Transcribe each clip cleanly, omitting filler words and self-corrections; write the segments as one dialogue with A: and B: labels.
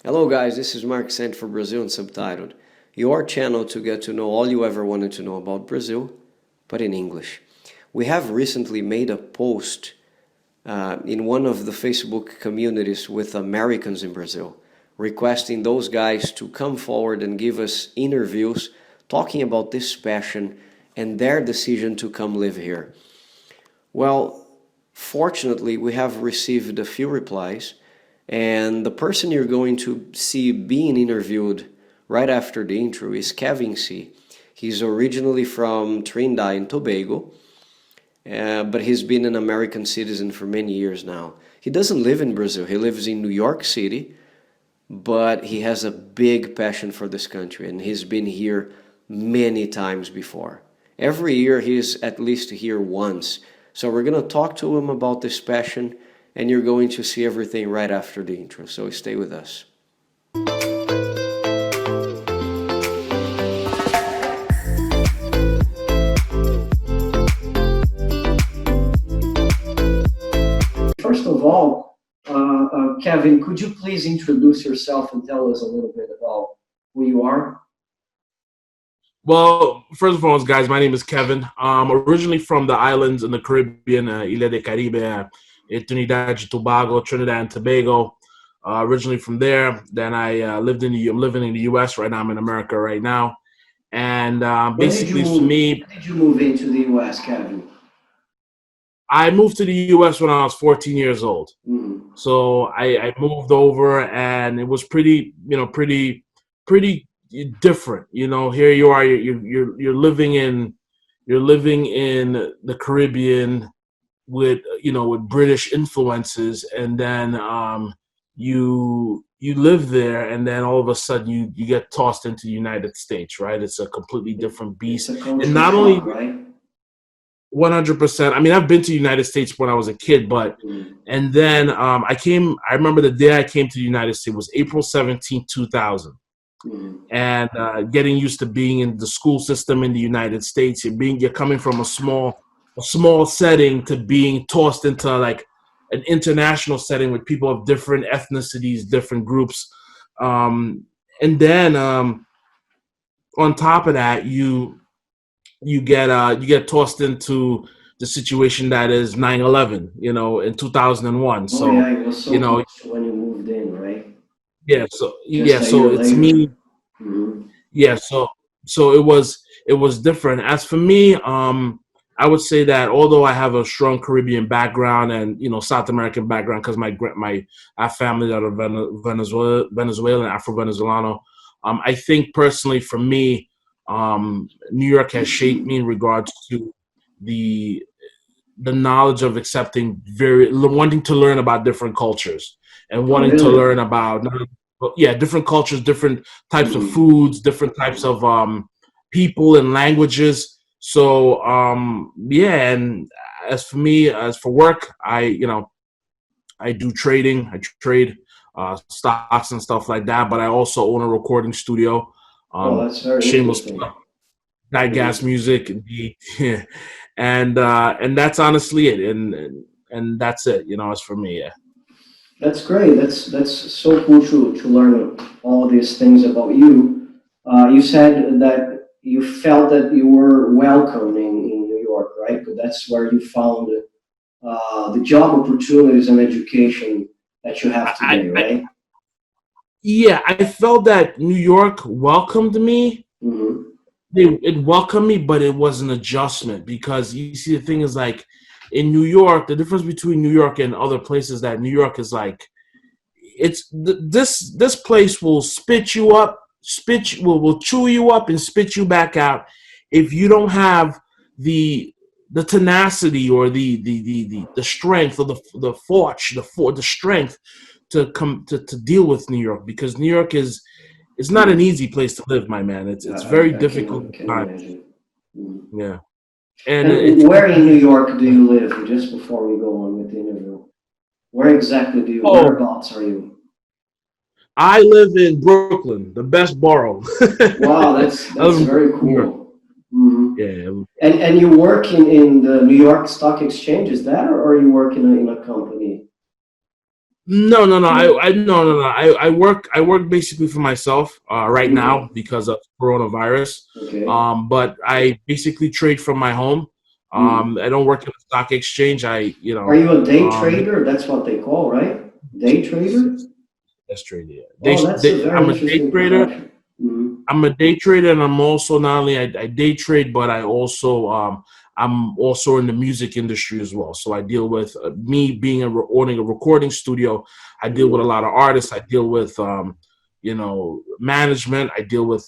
A: Hello, guys. This is Mark sent for Brazil Unsubtitled, your channel to get to know all you ever wanted to know about Brazil, but in English. We have recently made a post in one of the Facebook communities with Americans in Brazil, requesting those guys to come forward and give us interviews talking about this passion and their decision to come live here. Well, fortunately, we have received a few replies, and the person you're going to see being interviewed right after the intro is Kevin C. He's originally from Trinidad and Tobago, but he's been an American citizen for many years now. He doesn't live in Brazil, he lives in New York City, but he has a big passion for this country, and he's been here many times before. Every year he's at least here once. So we're going to talk to him about this passion, and you're going to see everything right after the intro. So stay with us. First of all, Kevin, could you please introduce yourself and tell us a little bit about who you are?
B: Well, first and foremost, guys, my name is Kevin. Originally from the islands in the Caribbean, Ilha de Caribe, Trinidad and Tobago, Trinidad and Tobago. Originally from there. Then I'm living in the U.S. right now. I'm in America right now. And basically, for me,
A: when did you move into the U.S., Kevin?
B: I moved to the U.S. when I was 14 years old.
A: Mm-hmm.
B: So I moved over, and it was pretty different. You know, here you are, you're living in the Caribbean with with British influences, and then you live there, and then all of a sudden you get tossed into the United States, right? It's a completely different beast,
A: It's a
B: and
A: culture
B: not only
A: shock, right?
B: 100%. I mean, I've been to the United States when I was a kid, but
A: Mm-hmm.
B: and then I remember the day I came to the United States was April 17th, 2000.
A: Mm-hmm.
B: And getting used to being in the school system in the United States. You're coming from a small setting to being tossed into like an international setting with people of different ethnicities, different groups, and then on top of that, you get tossed into the situation that is 9/11, in 2001.
A: Oh yeah,
B: So,
A: it was
B: you
A: so
B: know,
A: close to when you moved in, right?
B: yeah. So
A: Just
B: yeah.
A: a
B: So
A: year
B: it's
A: later.
B: me.
A: Mm-hmm.
B: Yeah. So it was different. As for me, I would say that although I have a strong Caribbean background and South American background because I have family that are Venezuelan, Afro-Venezuelano. I think personally for me, New York has shaped me in regards to the the knowledge of accepting wanting to learn about different cultures and
A: Oh
B: wanting to
A: really?
B: learn about different cultures, different types of
A: Mm-hmm.
B: foods, different types of people and languages. So yeah, and as for me, as for work, I do trading. I trade stocks and stuff like that, but I also own a recording studio.
A: Oh,
B: um
A: that's very
B: Shameless
A: interesting.
B: plug. That gas
A: Mm-hmm.
B: music, indeed. And that's honestly it, and that's it. As for me, yeah.
A: That's great. That's so cool to learn all these things about you. You said that you felt that you were welcome in New York, right? But that's where you found the job opportunities and education that you have
B: I,
A: today,
B: I
A: right?
B: yeah, I felt that New York welcomed me.
A: Mm-hmm.
B: It welcomed me, but it was an adjustment because you see, the thing is like in New York, the difference between New York and other places, that New York is like this place will spit you up, will chew you up and spit you back out if you don't have the the tenacity or the strength or the strength to deal with New York, because New York is not an easy place to live, my man. It's very
A: I
B: difficult
A: can
B: at times.
A: imagine. Mhm.
B: Yeah, and
A: And where in New York do you live? Just before we go on with the interview, where exactly do you?
B: oh,
A: Whereabouts are you?
B: I live in Brooklyn, the best borough.
A: Wow,
B: I live
A: that's
B: in
A: very
B: New York.
A: cool. Hmm.
B: Yeah.
A: And you work in the New York Stock Exchange, is that, or you work in a company?
B: No, no, no. I no, no, no. I work basically for myself right now
A: Mm,
B: because of coronavirus.
A: okay.
B: But I basically trade from my home.
A: Mm.
B: I don't work in the stock exchange.
A: Are you a day
B: Um,
A: trader? That's what they call, right? Day trader?
B: that's trade. Yeah.
A: Oh, that's a very
B: I'm a day
A: interesting
B: trader.
A: profession. Mm.
B: I'm a day trader, and I'm also not only I day trade, but I'm also in the music industry as well. So I deal with me being owning a recording studio. I deal with a
A: Mm.
B: lot of artists. I deal with management. I deal with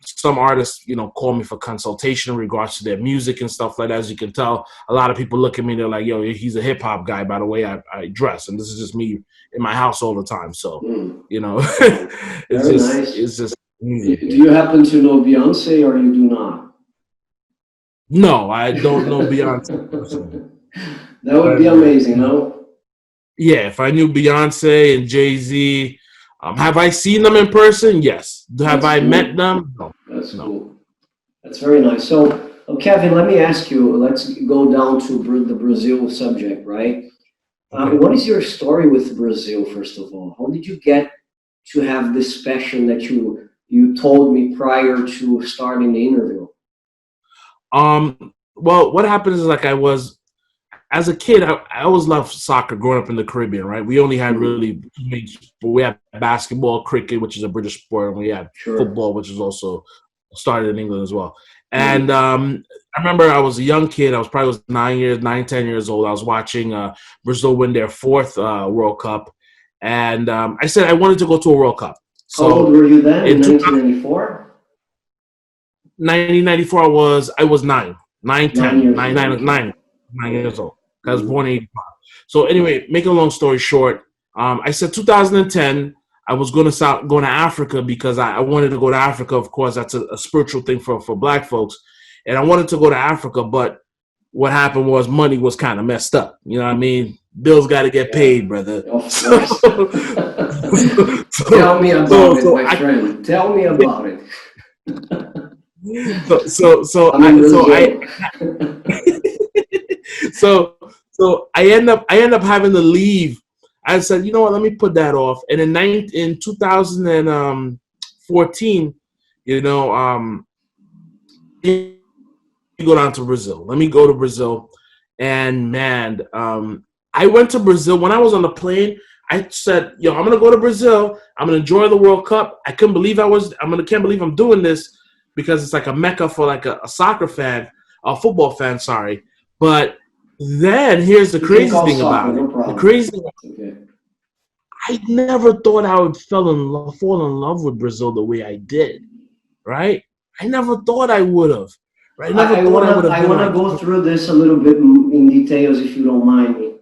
B: some artists call me for consultation in regards to their music and stuff like that. As you can tell, a lot of people look at me. They're like, "Yo, he's a hip hop guy." By the way, I dress, and this is just me in my house all the time. So
A: Mm.
B: you know,
A: Wow. Very nice.
B: it's just
A: Do,
B: easy
A: do
B: here.
A: you happen to know Beyonce or you do not?
B: No, I don't know Beyonce personally.
A: That would be
B: But
A: amazing, no?
B: yeah, if I knew Beyonce and Jay Z, have I seen them in person? Yes. Have
A: That's
B: I met
A: cool.
B: them? No,
A: That's
B: no.
A: cool. That's very nice. So, Kevin, let me ask you, let's go down to the Brazil subject, right?
B: Okay.
A: What is your story with Brazil, first of all? How did you get to have this passion that you told me prior to starting the interview?
B: Well, what happens is like I was as a kid, I always loved soccer growing up in the Caribbean, right? We only had
A: Hmm.
B: really two main sports. We had basketball, cricket, which is a British sport, and we had
A: Sure.
B: football, which is also started in England as well. And
A: Hmm.
B: I remember I was a young kid. I was probably 10 years old. I was watching Brazil win their fourth World Cup, and I said I wanted to go to a World Cup.
A: How old
B: So
A: were you then in
B: in
A: 1994?
B: 1994, I was nine, 10,
A: Years
B: 9,
A: old.
B: 9,
A: Okay.
B: 9, 9 years
A: Okay.
B: old. I was
A: Hmm.
B: born in 85. So anyway, make a long story short, I said 2010. I was going to Africa because I wanted to go to Africa. Of course, that's a spiritual thing for Black folks, and I wanted to go to Africa. But what happened was money was kind of messed up. You know what I mean? Bills got to get
A: Yeah.
B: paid, brother.
A: Of
B: So
A: course.
B: so
A: Tell me about
B: so
A: it,
B: so
A: my
B: I
A: friend. Tell me about it. I'm in
B: so I
A: Brazil.
B: so I end up having to leave. I said, you know what, let me put that off. And in 2014, you know, you go down to Brazil. Let me go to Brazil. And man, I went to Brazil when I was on the plane. I said, yo, I'm gonna go to Brazil. I'm gonna enjoy the World Cup. I couldn't believe can't believe I'm doing this because it's like a mecca for like a soccer fan, a football fan, sorry. But then here's the
A: You can
B: crazy
A: call
B: thing
A: soccer,
B: about it.
A: no
B: The
A: problem.
B: crazy thing,
A: Okay.
B: I never thought I would fall in love with Brazil the way I did, right? I never thought I would have. Right? I never
A: I
B: thought I
A: wanna
B: would have
A: I
B: been
A: wanna
B: like,
A: go through this a little bit in details if you don't mind me.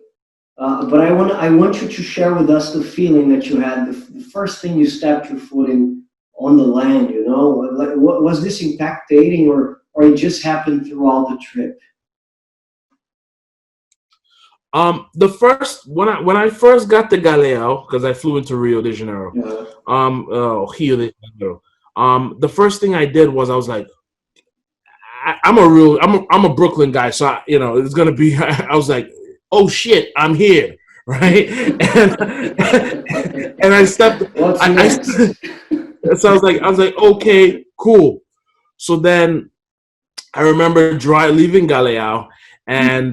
A: But I want you to share with us the feeling that you had the first thing you stepped your foot in on the land. You know, like, what was this impactating, or it just happened throughout the trip?
B: The first when I first got to Galeão because I flew into Rio de Janeiro,
A: Yeah.
B: Rio de Janeiro. The first thing I did was I was like, I'm a Brooklyn guy, so it's gonna be. I was like, oh shit, I'm here, right? And and I stepped.
A: What's
B: I
A: next?
B: so I was like, okay, cool. So then I remember leaving Galeão and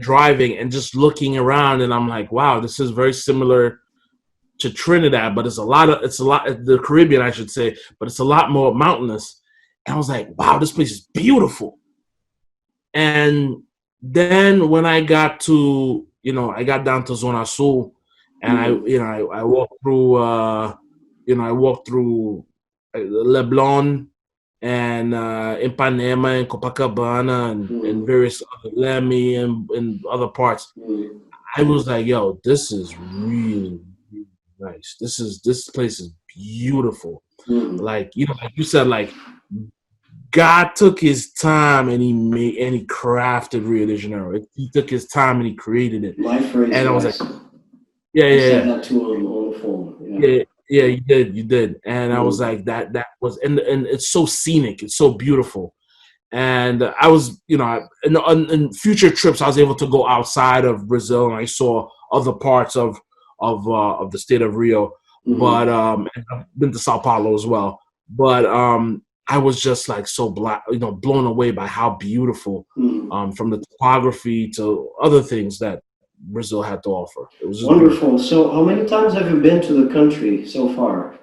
B: driving and just looking around, and I'm like, wow, this is very similar to Trinidad, but it's a lot the Caribbean, I should say, but it's a lot more mountainous. And I was like, wow, this place is beautiful. And then when I got down to Zona Sul, and
A: Mm,
B: I walked through Leblon and Ipanema and Copacabana and
A: mm,
B: various other Leme and other parts.
A: mm,
B: I was like, yo, this is really, really nice. This place is beautiful.
A: mm.
B: Like you said, like God took his time and he crafted Rio de Janeiro. He took his time and he created it.
A: My phrase,
B: And I was like,
A: yes.
B: yeah,
A: I
B: yeah,
A: said
B: yeah.
A: that to him on the phone. Yeah.
B: Yeah, yeah, you did. And I was
A: Mm,
B: like, that was, and it's so scenic, it's so beautiful. And I was, in future trips, I was able to go outside of Brazil, and I saw other parts of of the state of Rio. But
A: Mm-hmm.
B: and I've been to Sao Paulo as well. But I was just like so blown away by how beautiful,
A: Mm-hmm.
B: from the topography to other things that Brazil had to offer. It was just beautiful.
A: Wonderful. So, how many times have you been to the country so far?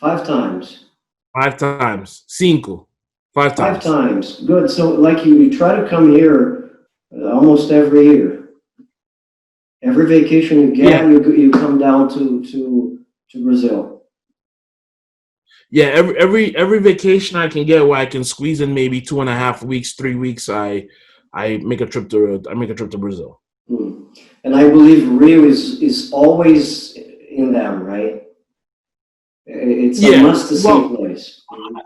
A: 5 times.
B: 5 times, cinco, five
A: Five
B: times.
A: times. Good. So, like you try to come here almost every year. Every vacation you
B: Yeah,
A: get, you come down to Brazil.
B: yeah. Every vacation I can get where I can squeeze in maybe 2.5 weeks, 3 weeks, I make a trip to Brazil.
A: Hmm. And I believe Rio is always in them, right? It's a
B: Yeah.
A: must-to-see
B: Well,
A: place. Mhm.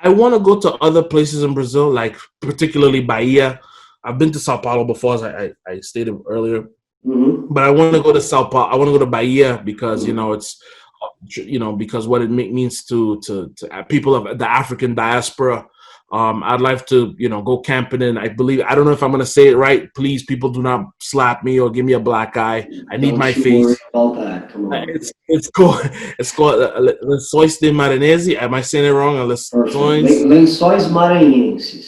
B: I want to go to other places in Brazil, like particularly Bahia. I've been to Sao Paulo before, as I stated earlier,
A: Mhm.
B: but I want to go to Sao Paulo. I want to go to Bahia because
A: Mhm.
B: it's because what it means to people of the African diaspora. I'd like to go camping in. I don't know if I'm gonna say it right. Please, people, do not slap me or give me a black eye. I need my
A: Don't you worry
B: face.
A: about that. Come on.
B: It's called Lençóis de Maranhão. Am I saying it wrong?
A: Perfect.
B: Lençóis
A: Lençóis Maranhenses.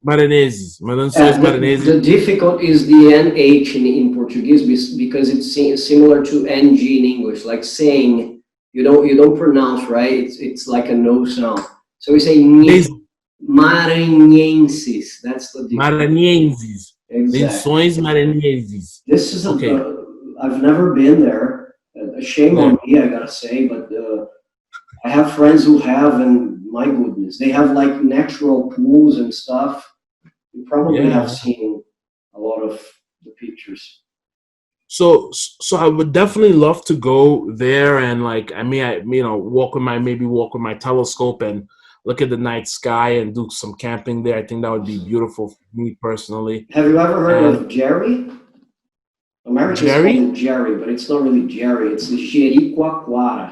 B: Maranhenses. Lençóis
A: The
B: Maranhenses.
A: difficult is the NH in Portuguese because it's similar to NG in English, like saying you don't pronounce right. It's like a no sound. So we say
B: Des
A: Maranhenses. That's the difficult.
B: Maranhenses.
A: Exactly.
B: Lençóis Maranhenses.
A: This is
B: Okay.
A: I've never been there. Shame
B: Yeah.
A: on me, I gotta say, but I have friends who have, and my goodness, they have like natural pools and stuff. You probably have
B: Yeah.
A: seen a lot of the pictures.
B: So I would definitely love to go there and like walk with my telescope and look at the night sky and do some camping there. I think that would be beautiful for me personally.
A: Have you ever heard
B: And
A: of Jerry? Americans call
B: Jerry?
A: it Jerry, but it's not really Jerry. It's Jericoacoara.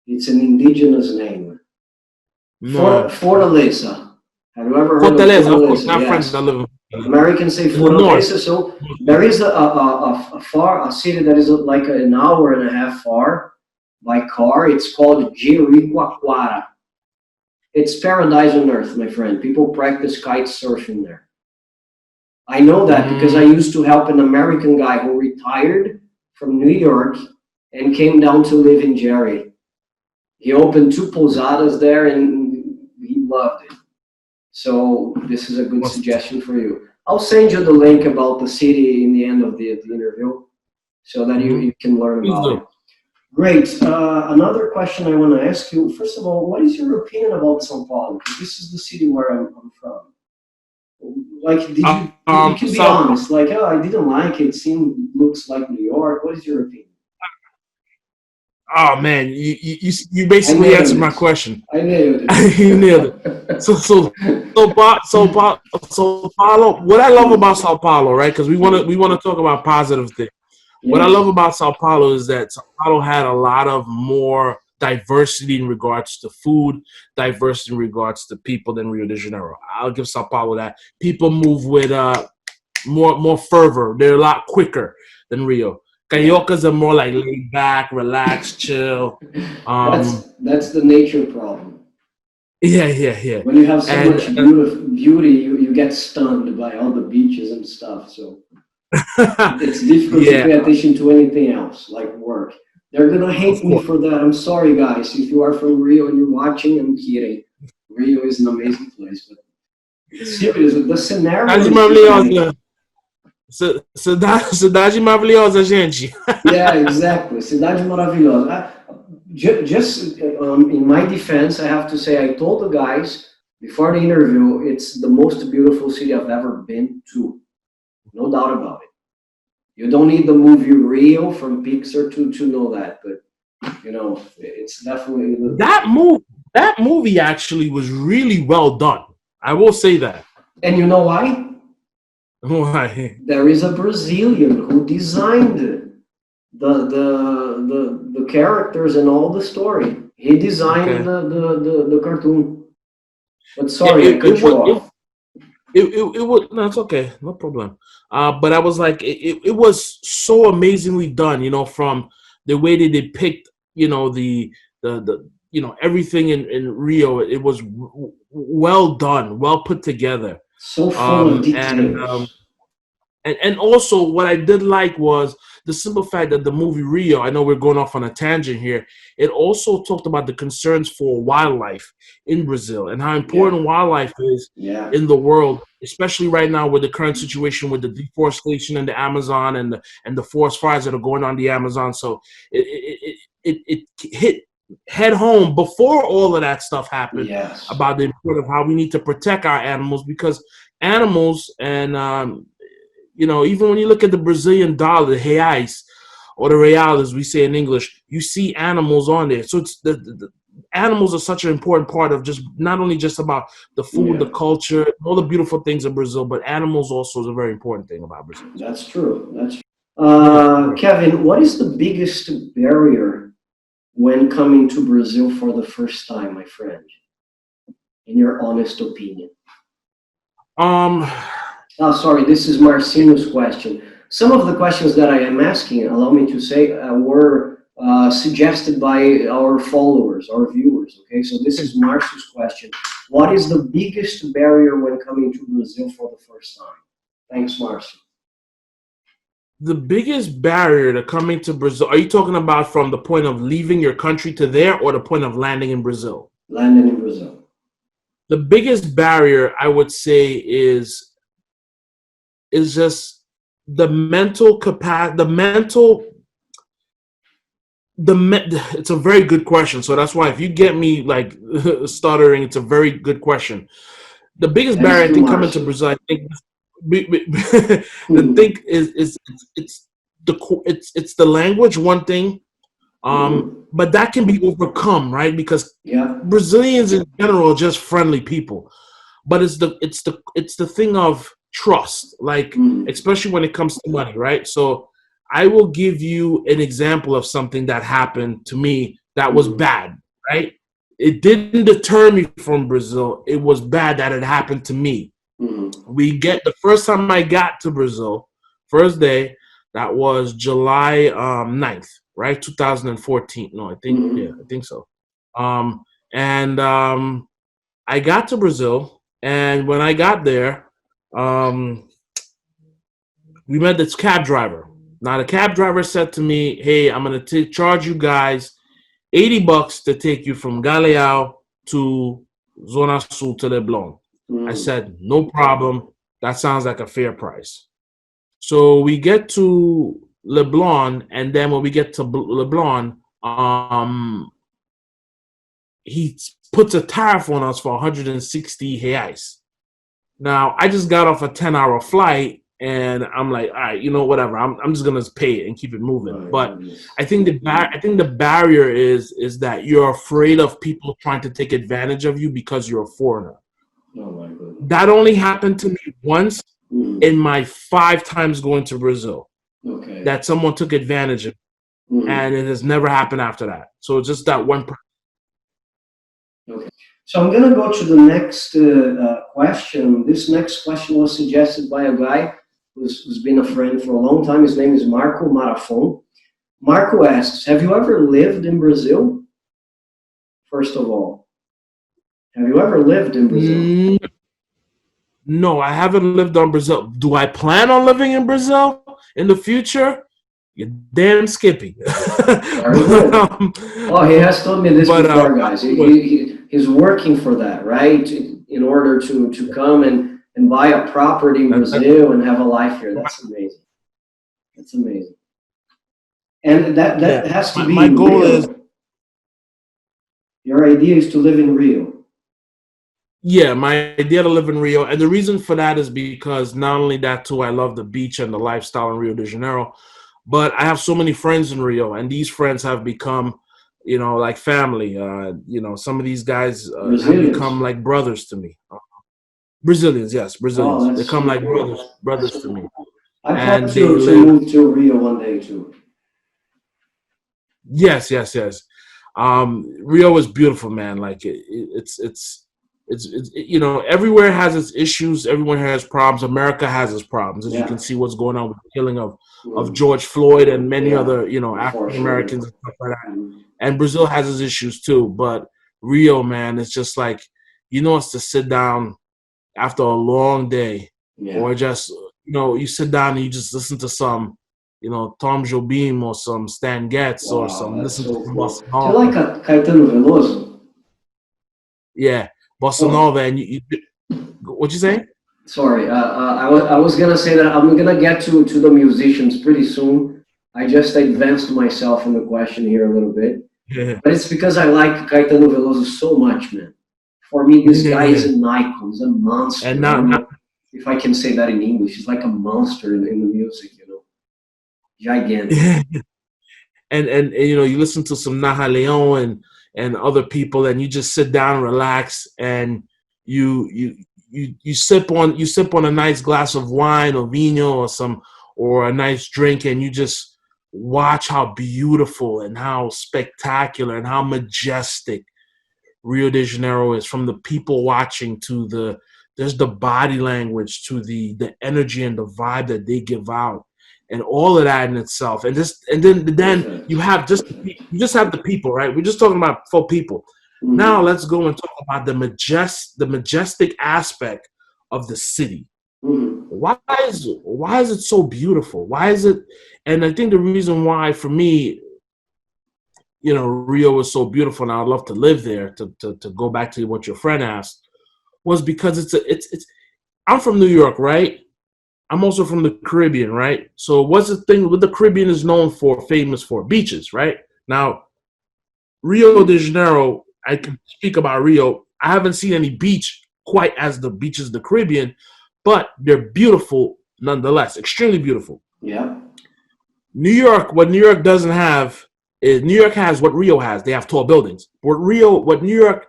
A: It's an indigenous name.
B: No.
A: Fortaleza. Have you ever heard of
B: Fortaleza, of course.
A: Fortaleza?
B: I have friends that
A: Yes.
B: live
A: Americans say
B: in the north.
A: Fortaleza. So there is a city that is like an hour and a half far by car. It's called Jericoacoara. It's paradise on earth, my friend. People practice kite surfing there. I know that because I
B: Mm,
A: used to help an American guy who retired from New York and came down to live in Jerry. He opened two posadas there and he loved it. So this is a good
B: must-
A: suggestion for you. I'll send you the link about the city in the end of the interview so that you
B: mhm.
A: can learn
B: Please
A: about it.
B: do.
A: Great. Another question I want to ask you. First of all, what is your opinion about São Paulo? Because this is the city where I'm from. Like, you can be
B: So,
A: honest. Like, oh, I didn't like it. Seemed looks like New York. What is your opinion?
B: oh man, you
A: I
B: basically
A: nailed
B: answered my
A: it.
B: question.
A: I nailed
B: You nailed it.
A: it.
B: So so so Paulo. What I love about Sao Paulo, right? Because we want to talk about positive things. What I love
A: Yes.
B: about Sao Paulo is that Sao Paulo had a lot of more diversity in regards to food, diversity in regards to people than Rio de Janeiro. I'll give Sao Paulo that. People move with more fervor. They're a lot quicker than Rio.
A: Yeah.
B: Cariocas are more like laid back, relaxed, chill. Um,
A: That's the nature problem.
B: yeah.
A: When you have so
B: And
A: much beauty, you get stunned by all the beaches and stuff. So it's difficult to
B: yeah,
A: pay attention to anything else, like work. They're gonna
B: of
A: hate me
B: course.
A: for that. I'm sorry, guys. If you are from Rio and you're watching, I'm kidding. Rio is an amazing place, but seriously, the scenario
B: Cidade
A: is great.
B: maravilhosa. Cidade maravilhosa, gente.
A: Yeah, exactly. Cidade maravilhosa. Just in my defense, I have to say I told the guys before the interview, it's the most beautiful city I've ever been to. No doubt about it. You don't need the movie Rio from Pixar to know that, but it's definitely
B: That move, that movie actually was really well done. I will say that.
A: and you know why?
B: Why?
A: There is a Brazilian who designed the characters and all the story. He designed
B: Okay.
A: the cartoon. But
B: Yeah,
A: sorry, I cut you off.
B: it was no, it's okay, no problem. But I was like, it was so amazingly done, from the way they depict, everything in Rio. It was well done, well put together.
A: So full of
B: And
A: details.
B: and also what I did like was the simple fact that the movie Rio, I know we're going off on a tangent here, it also talked about the concerns for wildlife in Brazil and how
A: Yeah,
B: important wildlife is
A: yeah,
B: in the world, especially right now with the current situation with the deforestation in the Amazon and the forest fires that are going on the Amazon. So it hit head home before all of that stuff happened
A: yes,
B: about the importance of how we need to protect our animals, because animals and even when you look at the Brazilian dollar, the reais, or the real, as we say in English, you see animals on there. So it's the animals are such an important part of just not only just about the food, the
A: yeah,
B: culture, all the beautiful things of Brazil, but animals also is a very important thing about Brazil. So
A: that's true. That's true.
B: yeah, yeah.
A: Kevin, what is the biggest barrier when coming to Brazil for the first time, my friend, in your honest opinion?
B: Um,
A: Oh, sorry, this is Marcino's question. Some of the questions that I am asking, allow me to say, were suggested by our followers, our viewers. Okay, so this is Marcio's question. What is the biggest barrier when coming to Brazil for the first time? Thanks, Marcio.
B: the biggest barrier to coming to Brazil, are you talking about from the point of leaving your country to there, or the point of landing in Brazil?
A: Landing in Brazil.
B: The biggest barrier I would say is just the mental capacity, it's a very good question. So that's why if you get me like stuttering, it's a very good question. The biggest
A: Thanks
B: barrier I
A: to
B: think coming to
A: Marcio.
B: Brazil, I think the thing is it's the language, one thing,
A: Mhm.
B: but that can be overcome, right? Because
A: Yeah.
B: Brazilians in general are just friendly people, but it's the thing of trust, like
A: Mhm.
B: especially when it comes to money, right? So I will give you an example of something that happened to me that was
A: Mhm.
B: bad, right? It didn't deter me from Brazil. It was bad that it happened to me.
A: Mhm.
B: We get the first time I got to Brazil, first day, that was July 9th, right? 2014. No, I
A: Mhm.
B: think so. Um, and I got to Brazil, and when I got there, um, we met this cab driver. Now the cab driver said to me, "Hey, I'm gonna charge you guys $80 to take you from Galeão to Zona Sul to Leblon." I
A: Mhm.
B: said, "No problem. That sounds like a fair price." So we get to Leblon, and then when we get to Leblon, he puts a tariff on us for 160 reais. Now, I just got off a 10-hour flight, and I'm like, all right, whatever. I'm just gonna pay it and keep it moving.
A: My
B: But
A: goodness.
B: I think the barrier is that you're afraid of people trying to take advantage of you because you're a foreigner.
A: Oh my goodness.
B: That only happened to me once in
A: Mhm.
B: my 5 times going to Brazil.
A: Okay.
B: That someone took advantage of, and
A: Mhm.
B: it has never happened after that. So just that one.
A: Okay. So I'm going to go to the next question. This next question was suggested by a guy who's been a friend for a long time. His name is Marco Marafon. Marco asks, have you ever lived in Brazil? First of all, have you ever lived in Brazil?
B: Mm, no, I haven't lived on Brazil. Do I plan on living in Brazil in the future? You damn skippy.
A: Very
B: but
A: good.
B: um,
A: Oh, he has told me this
B: but
A: before, guys. He's working for that, right? In order to come and buy a property in
B: that,
A: Brazil and have a life here. That's amazing. That's amazing. And that
B: yeah,
A: has to be
B: my
A: in
B: goal is,
A: Rio. Your idea is to live in Rio.
B: yeah, my idea to live in Rio, and the reason for that is because not only that too, I love the beach and the lifestyle in Rio de Janeiro, but I have so many friends in Rio, and these friends have become, like family. Some of these guys have become
A: Brazilians.
B: like brothers to me. Brazilians, yes,
A: Oh,
B: Brazilians. They
A: that's
B: come like
A: super.
B: brothers to me,
A: I plan
B: and they
A: to
B: live.
A: move to Rio one day too.
B: Yes, yes, yes. Rio is beautiful, man. Like it's. you know, everywhere has its issues. Everyone has problems. America has its problems, as you can
A: Yeah.
B: see what's going on with the killing of
A: Mm.
B: George Floyd and many
A: Yeah.
B: other, you know, African
A: Unfortunately.
B: Americans and stuff like that.
A: Mm.
B: And Brazil has its issues too. But Rio, man, it's just like, you know, it's to sit down after a long day,
A: Yeah.
B: or just, you know, you sit down and you just listen to some, you know, Tom Jobim or some Stan Getz or
A: Wow,
B: some,
A: that's
B: listen to
A: so
B: some
A: cool.
B: Bossa
A: Do you like
B: Nova.
A: Caetano Veloso?
B: Yeah, Bossa
A: Oh,
B: Nova. And what you say?
A: sorry. I was gonna say that I'm gonna get to the musicians pretty soon. I just advanced myself in the question here a little bit,
B: Yeah.
A: but it's because I like Caetano Veloso so much, man. For me, this guy is an icon, he's a
B: And
A: monster. I
B: now,
A: don't know if I can say that in English. He's like a monster in the music, you know, gigantic.
B: and you know, you listen to some Naha Leon and other people, and you just sit down, relax, and you you you sip on a nice glass of wine or vino or some, or a nice drink, and you just watch how beautiful and how spectacular and how majestic Rio de Janeiro is, from the people watching to the, there's the body language to the energy and the vibe that they give out, and all of that in itself. And this, and then you
A: Perfect.
B: have just you just have the people, right? We're just talking about four people. Now
A: Mm-hmm.
B: let's go and talk about the majestic aspect of the city.
A: Mm-hmm.
B: Why is it so beautiful? Why is it? And I think the reason why, for me, you know, Rio is so beautiful, and I'd love to live there. To go back to what your friend asked, was because it's. I'm from New York, right? I'm also from the Caribbean, right? So what's the thing? What the Caribbean is known for, famous for, beaches, right? Now, Rio de Janeiro, I can speak about Rio. I haven't seen any beach quite as the beaches of the Caribbean, but they're beautiful nonetheless, extremely beautiful.
A: Yeah.
B: New York, what New York doesn't have is, New York has what Rio has. They have tall buildings. What New York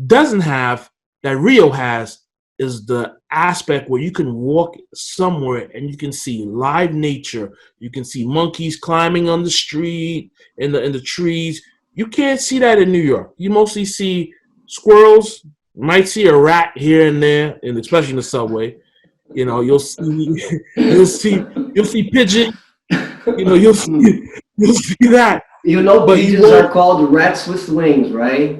B: doesn't have, that Rio has, is the aspect where you can walk somewhere and you can see live nature. You can see monkeys climbing on the street, in the trees. You can't see that in New York. You mostly see squirrels. You might see a rat here and there, and especially in the subway. You know, you'll see you'll see you'll see pigeon. You know, you'll see that,
A: You know,
B: but you
A: pigeons
B: won't.
A: are called rats with wings, right?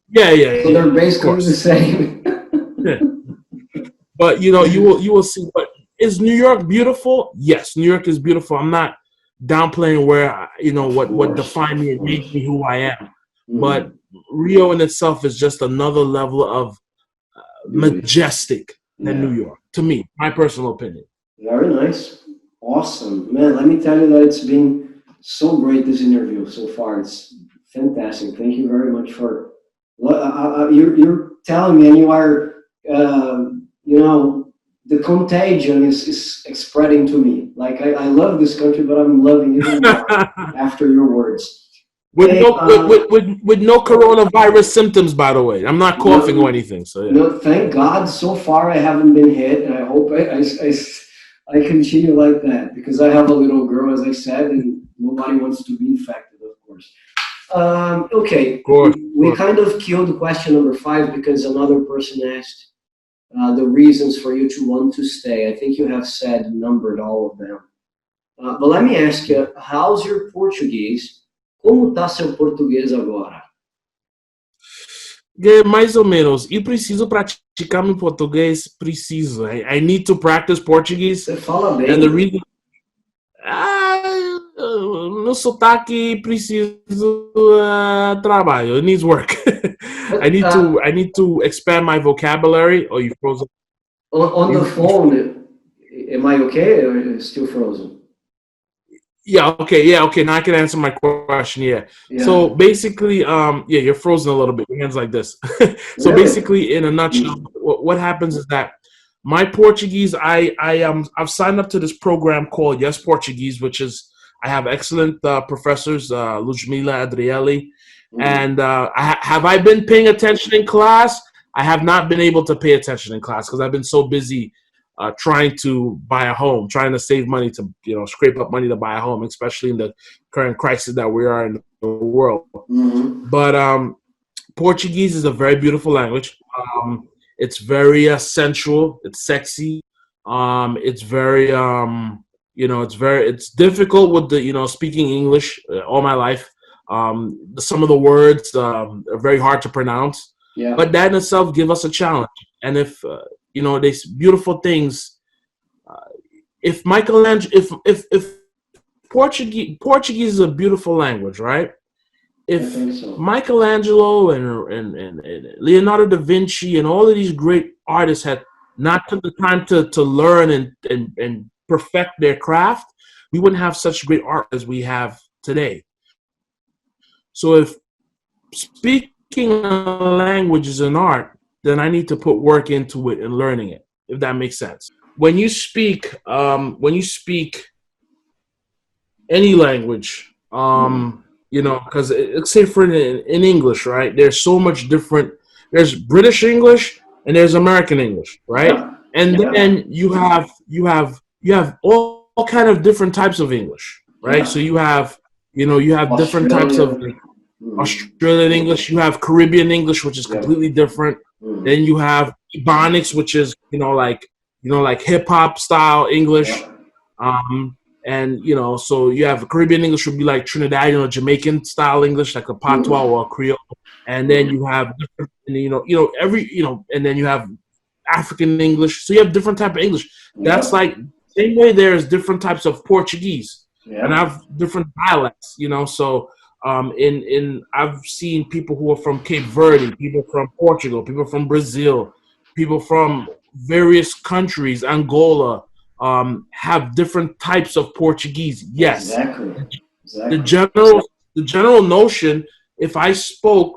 B: Yeah, yeah,
A: So
B: yeah,
A: they're
B: yeah. Of
A: basically the
B: course.
A: same.
B: Yeah. But you know, you will see. But is New York beautiful? Yes, New York is beautiful. I'm not downplaying where, you know, what
A: Of
B: defined me and made
A: course.
B: me who I am. But
A: Hmm.
B: Rio in itself is just another level of
A: Beauty.
B: majestic than New
A: Yeah.
B: York, to me, my personal opinion.
A: Very nice. Awesome. Man, let me tell you that it's been so great this interview so far. It's fantastic. Thank you very much for what you're telling me, and you are, you know, the contagion is spreading to me. Like I love this country, but I'm loving even more after your words.
B: With
A: Hey,
B: no with no coronavirus symptoms, by the way. I'm not coughing or
A: no,
B: anything. So yeah.
A: no, thank God so far I haven't been hit, and I hope I continue like that because I have a little girl, as I said, and nobody wants to be infected, of course. Okay,
B: Of course, of
A: we
B: course.
A: kind of killed question number five because another person asked the reasons for you to want to stay. I think you have said, numbered all of them. But let me ask you, how's your Portuguese? Como está seu português agora?
B: É, mais ou menos. E preciso praticar meu português. Preciso. I need to practice Portuguese.
A: Você fala
B: And the
A: bem.
B: reason, meu sotaque preciso, trabalho. It needs work.
A: But
B: I need to expand my vocabulary. Oh, you frozen.
A: on the
B: You,
A: phone, am I okay or is it still frozen?
B: yeah, okay, yeah, okay. Now I can answer my question. Yeah.
A: Yeah.
B: So basically, yeah, you're frozen a little bit. Your hands like this. So
A: Really?
B: basically, in a nutshell,
A: Mm.
B: what happens is that my Portuguese, I've signed up to this program called Yes Portuguese, which is, I have excellent professors, Ludmila Adrieli,
A: Mm.
B: and have I been paying attention in class? I have not been able to pay attention in class because I've been so busy trying to buy a home, trying to save money to, you know, scrape up money to buy a home, especially in the current crisis that we are in the world.
A: Mm-hmm.
B: But Portuguese is a very beautiful language. It's very sensual. It's sexy. It's very it's difficult with the speaking English all my life. Some of the words are very hard to pronounce,
A: Yeah.
B: but that in itself give us a challenge. And if these beautiful things, if Michelangelo, if Portuguese is a beautiful language, right?
A: I
B: If
A: think so.
B: Michelangelo and Leonardo da Vinci and all of these great artists had not took the time to learn and perfect their craft, we wouldn't have such great art as we have today. So if speaking a language is an art, then I need to put work into it and learning it, if that makes sense. When you speak any language, because let's say for in English, right? There's so much different. There's British English and there's American English, right?
A: Yeah.
B: And
A: Yeah.
B: then you have all kind of different types of English, right? So
A: Yeah.
B: you have different types of
A: Australia.
B: like
A: Mm.
B: Australian English. You have Caribbean English, which is
A: Yeah.
B: completely different.
A: Mm.
B: Then you have Ebonics, which is like hip hop style English.
A: Yeah.
B: Um, and so you have Caribbean English would be like Trinidad, Jamaican style English, like a patois
A: Mm.
B: or a Creole. And then
A: Mm.
B: you have different, and, every, and then you have African English. So you have different type of English. That's
A: Yeah.
B: like same way there's different types of Portuguese, and I
A: Yeah.
B: have different dialects. So in I've seen people who are from Cape Verde, people from Portugal, people from Brazil, people from various countries, Angola, have different types of Portuguese. Yes,
A: Exactly.
B: the
A: Exactly.
B: general the general notion, if I spoke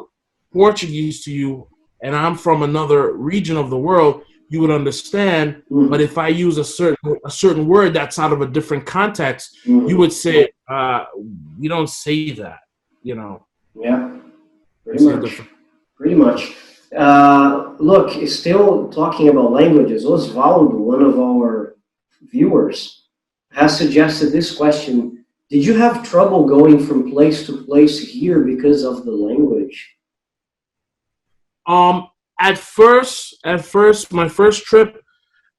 B: Portuguese to you and I'm from another region of the world, you would understand. But
A: Mm.
B: if I use a certain word that's out of a different context, you
A: Mm.
B: would say, "We don't say that." You know,
A: Yeah. Pretty
B: this is
A: much.
B: different.
A: Pretty much. Look, still talking about languages, Osvaldo, one of our viewers, has suggested this question. Did you have trouble going from place to place here because of the language?
B: Um, at first, my first trip,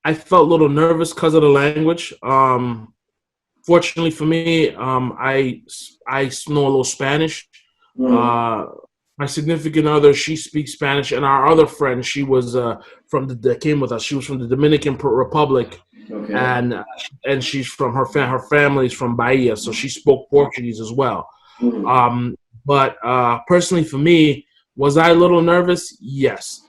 B: I felt a little nervous because of the language. Fortunately for me, I know a little Spanish.
A: Mm.
B: Uh, my significant other, she speaks Spanish, and our other friend, she was that came with us. She was from the Dominican Republic,
A: Okay.
B: and she's from her family's from Bahia, so she spoke Portuguese as well.
A: Mm.
B: Um, but personally, for me, was I a little nervous? Yes,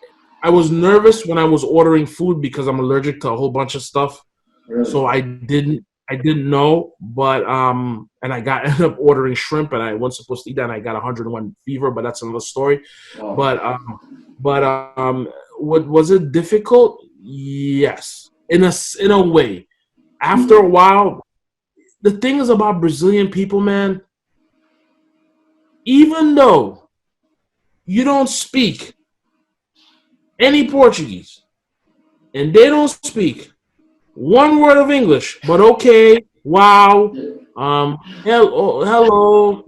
B: I was nervous when I was ordering food because I'm allergic to a whole bunch of stuff.
A: Really?
B: So I didn't know, but and I got ended up ordering shrimp, and I wasn't supposed to eat that. And I got 101 fever, but that's another story.
A: Wow.
B: But but what was it difficult? Yes, in a way. After a
A: Mm.
B: while, the thing is about Brazilian people, man. Even though you don't speak any Portuguese and they don't speak one word of English, but okay, wow, hello,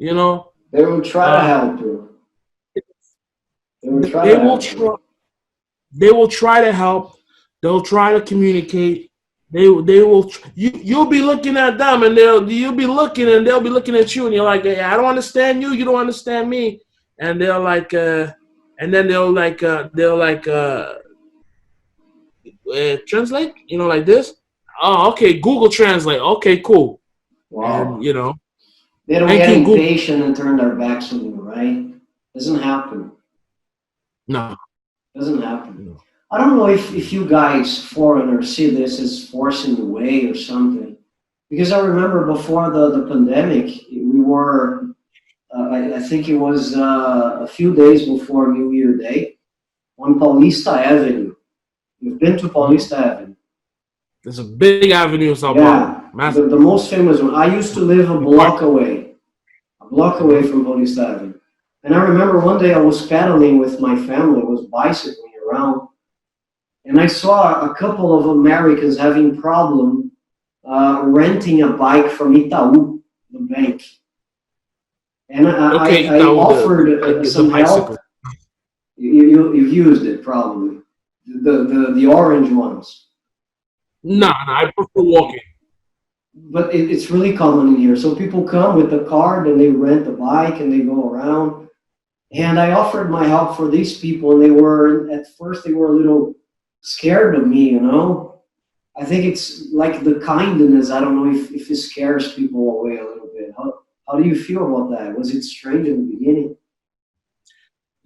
A: They will try to
B: uh,
A: help you. They will try
B: they
A: to
B: will
A: help you.
B: try. They will try to help. They'll try to communicate. They will. You'll be looking at them, and you'll be looking, and they'll be looking at you, and you're like, hey, I don't understand you. You don't understand me, and they're like, and then they'll translate, like this. Oh, okay, Google Translate. Okay, cool, and
A: Wow. They don't
B: thank
A: get
B: you, Google.
A: impatient and turn their backs on you, right? Doesn't happen.
B: No,
A: Doesn't happen.
B: no.
A: I don't know if you guys, foreigners, see this as forcing the way or something. Because I remember before the pandemic, we were, I think it was a few days before New Year Day, on Paulista Avenue. You've been to
B: Mhm.
A: Paulista Avenue?
B: There's a big avenue in Sao Paulo,
A: Yeah,
B: massive.
A: the most famous one. I used to live a block away
B: Mm-hmm.
A: from Paulista Avenue. And I remember one day I was pedaling with my family, I was bicycling around, and I saw a couple of Americans having problem renting a bike from Itaú, the bank. And
B: Okay,
A: I
B: Itaú,
A: offered
B: the
A: some help.
B: bicycle.
A: You've used it probably. The orange ones.
B: No, I prefer walking.
A: But it's really common in here. So people come with the card and they rent a bike and they go around. And I offered my help for these people, and they were at first they were a little scared of me, you know. I think it's like the kindness. I don't know if it scares people away a little bit. How do you feel about that? Was it strange in the beginning?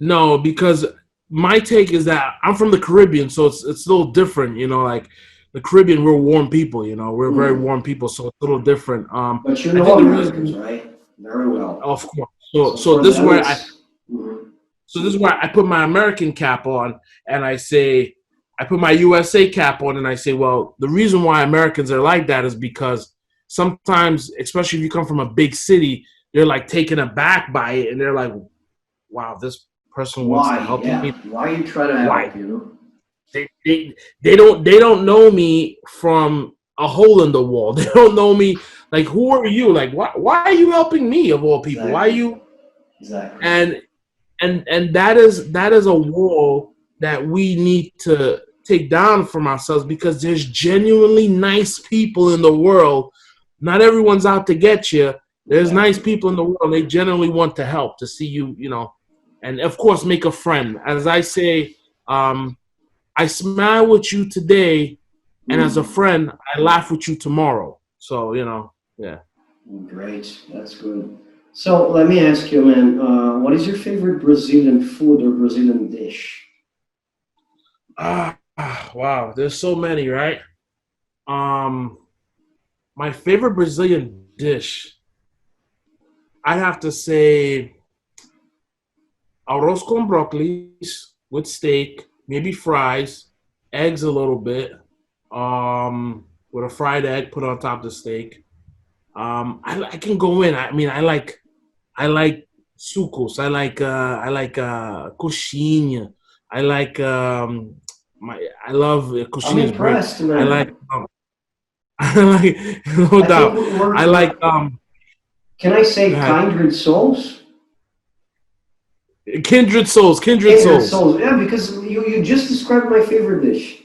B: No, because my take is that I'm from the Caribbean, so it's a little different. You know, like the Caribbean, we're warm people. You know, we're very
A: Mm.
B: warm people, so it's a little different.
A: But you
B: I
A: know
B: think the
A: Americans,
B: reason,
A: right? Very well.
B: of course, so
A: So for
B: this is
A: them,
B: where I
A: it's mhm.
B: so this is where I put my American cap on, and I say I put my USA cap on, and I say, well, the reason why Americans are like that is because sometimes, especially if you come from a big city, they're like taken aback by it, and they're like, wow, this person wants to
A: Why?
B: help
A: Yeah.
B: me.
A: Why you try to
B: Why?
A: help? You know.
B: They, they they don't know me from a hole in the wall. They don't know me like who are you? Like why are you helping me of all people? Why are
A: Exactly.
B: you
A: Exactly.
B: and that is a wall that we need to take down from ourselves because there's genuinely nice people in the world. Not everyone's out to get you. There's nice
A: Exactly.
B: people in the world. They genuinely want to help to see you, and of course make a friend. As I say, um, I smile with you today, and as a
A: Mm.
B: friend, I laugh with you tomorrow. So yeah.
A: Great. That's good. So let me ask you, man. What is your favorite Brazilian food or Brazilian dish?
B: Wow. There's so many, right? Um, my favorite Brazilian dish, I have to say, arroz con broccoli with steak, maybe fries, eggs a little bit, with a fried egg put on top of the steak. I can go in. I mean, I like sucos. I like coxinha. I like I love
A: I'm
B: coxinha is great.
A: impressed,
B: I like
A: man.
B: I like no
A: I think
B: doubt. I like
A: we're can I
B: go
A: say
B: ahead.
A: kindred souls?
B: Kindred souls, kindred
A: Kindred
B: souls.
A: souls. Yeah, because you just described my favorite dish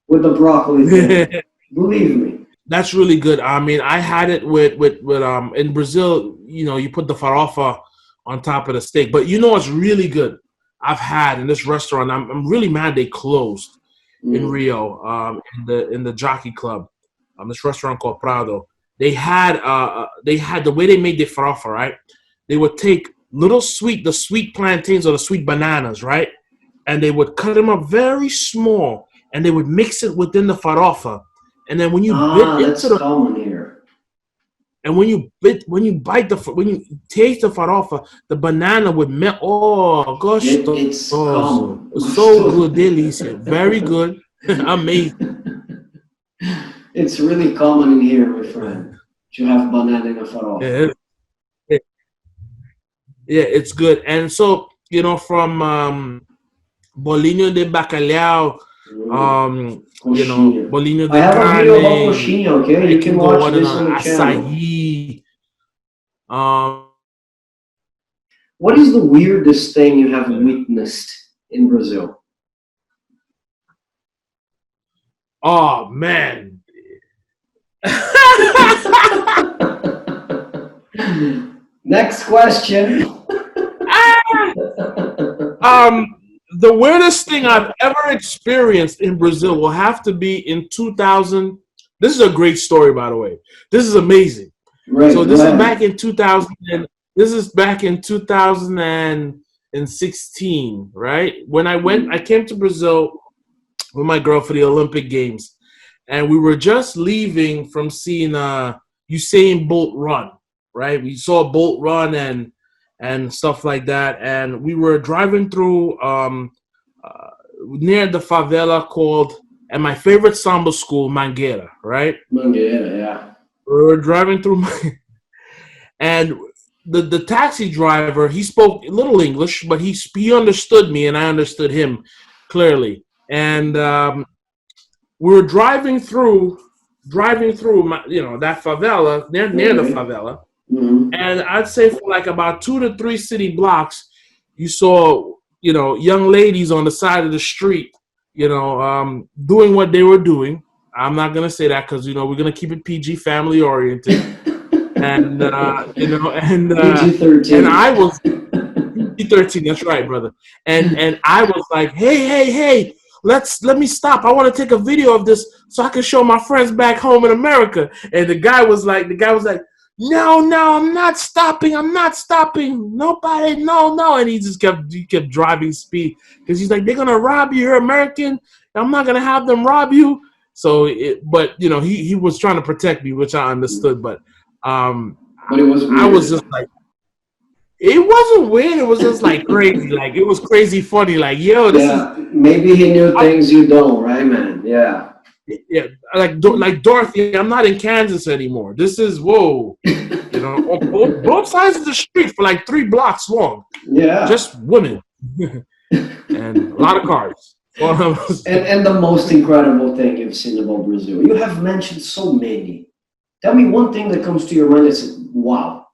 A: with the broccoli thing. Believe me.
B: That's really good. I mean, I had it with in Brazil. You put the farofa on top of the steak, but you know what's really good? I've had in this restaurant. I'm really mad they closed in
A: Mm.
B: Rio, in the Jockey Club, this restaurant called Prado. They had the way they made the farofa, right? They would take the sweet plantains or the sweet bananas, right? And they would cut them up very small, and they would mix it within the farofa. And then when you bit
A: Ah,
B: into
A: that's
B: the
A: common here.
B: and when you bite when you taste the farofa, the banana would melt. Oh,
A: It's
B: gostoso!
A: common.
B: So good, delícia, very good, amazing.
A: It's really common in here, my friend, to have banana in a farofa.
B: Yeah, it- yeah, it's good. And so from bolinho de bacalhau,
A: Mm.
B: bolinho
A: I
B: de
A: have a video about
B: carne.
A: coxinha, okay?
B: I
A: You can
B: can go
A: watch
B: on and
A: this
B: on.
A: on the channel.
B: Açaí. Um,
A: What is the weirdest thing you have
B: yeah.
A: witnessed in Brazil?
B: Oh man.
A: Next question.
B: um, the weirdest thing I've ever experienced in Brazil will have to be in 2000. This is a great story, by the way. This is amazing. So
A: Right, go
B: this is back
A: ahead.
B: in 2000. This is back in 2016, right? When I
A: Mm.
B: came to Brazil with my girl for the Olympic Games, and we were just leaving from seeing Usain Bolt run. Right, we saw Bolt run and stuff like that, and we were driving through uh, near the favela called and my favorite samba school, Mangueira. Right,
A: Mangueira, yeah.
B: we were driving through, and the taxi driver he spoke little English, but he understood me and I understood him clearly, and we were driving through that favela near the
A: Okay.
B: favela,
A: Mm-hmm.
B: and I'd say for like about 2 to 3 city blocks, you saw young ladies on the side of the street, doing what they were doing. I'm not gonna say that because we're gonna keep it PG, family oriented, and
A: PG
B: and
A: 13.
B: I was PG-13. That's right, brother. And I was like, hey, let me stop. I want to take a video of this so I can show my friends back home in America. And the guy was like, no, I'm not stopping. Nobody, no. And he kept driving speed because he's like, they're gonna rob you. You're American. I'm not gonna have them rob you. So, but he was trying to protect me, which I understood. But
A: But it was weird.
B: I was just like, it wasn't weird. It was just like crazy. Like it was crazy funny. Like, yo, this is
A: maybe he knew things you don't, right, man? Yeah.
B: yeah. Like Dorothy, I'm not in Kansas anymore. This is whoa. On both sides of the street for like 3 blocks long.
A: Yeah.
B: Just women and a lot of cars.
A: And the most incredible thing you've seen about Brazil. You have mentioned so many. Tell me one thing that comes to your mind that's wow.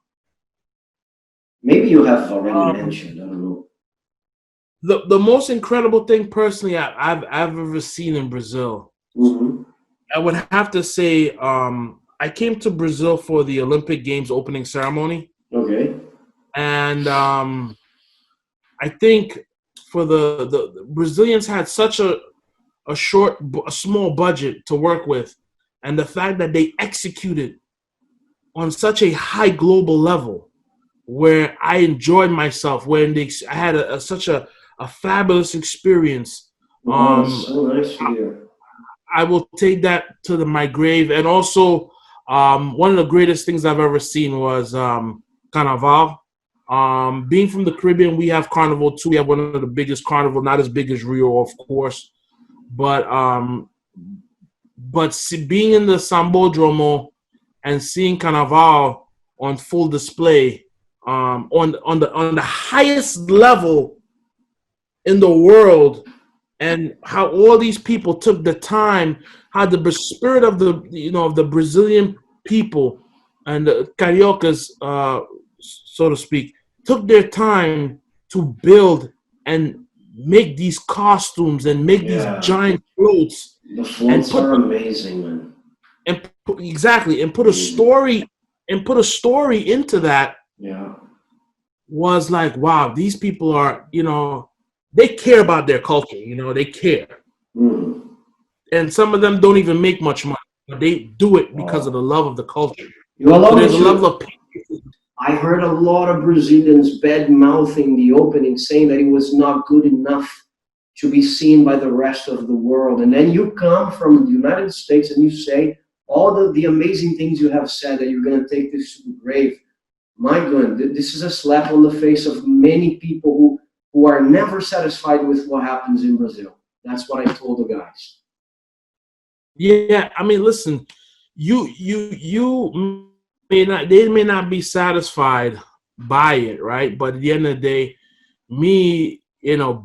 A: Maybe you have already mentioned. I don't know.
B: The most incredible thing personally I've ever seen in Brazil.
A: Mm-hmm.
B: I would have to say I came to Brazil for the Olympic Games opening ceremony.
A: Okay.
B: And I think for the Brazilians had such a small budget to work with, and the fact that they executed on such a high global level, where I enjoyed myself, I had such a fabulous experience.
A: So nice to hear.
B: I will take that to my grave. And also, one of the greatest things I've ever seen was Carnaval. Being from the Caribbean, we have Carnival too. We have one of the biggest carnival, not as big as Rio, of course, but being in the Sambodromo and seeing Carnaval on full display, on the highest level in the world, and how all these people took the time, how the spirit of the Brazilian people and the Cariocas, so to speak, took their time to build and make these costumes and make these giant floats.
A: The floats are amazing, man.
B: And exactly, and put a story into that.
A: Yeah.
B: Was like, wow, these people are, they care about their culture, they care.
A: Mm.
B: And some of them don't even make much money, but they do it because of the love of the culture.
A: There's a level of I heard a lot of Brazilians bad-mouthing the opening, saying that it was not good enough to be seen by the rest of the world. And then you come from the United States and you say all the amazing things you have said, that you're going to take this to the grave. My goodness, this is a slap on the face of many people who are never satisfied with what happens in Brazil. That's what I told the guys.
B: Yeah, I mean, listen, you they may not be satisfied by it, right? But at the end of the day, me,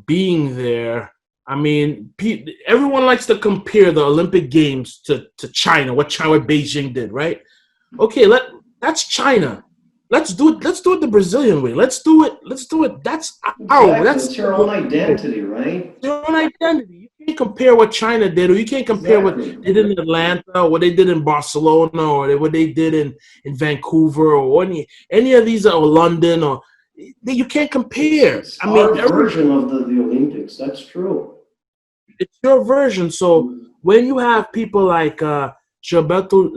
B: being there, I mean, everyone likes to compare the Olympic Games to China, what Beijing did, right? Okay, that's China. Let's do it the Brazilian way. Let's do it. That's our
A: That's your own identity, right?
B: Your own identity. You can't compare what China did, or you can't compare what they did in Atlanta, or what they did in Barcelona, or what they did in Vancouver, or any of these, or London, or you can't compare.
A: It's our version of the Olympics. That's true.
B: It's your version. So when you have people like Gilberto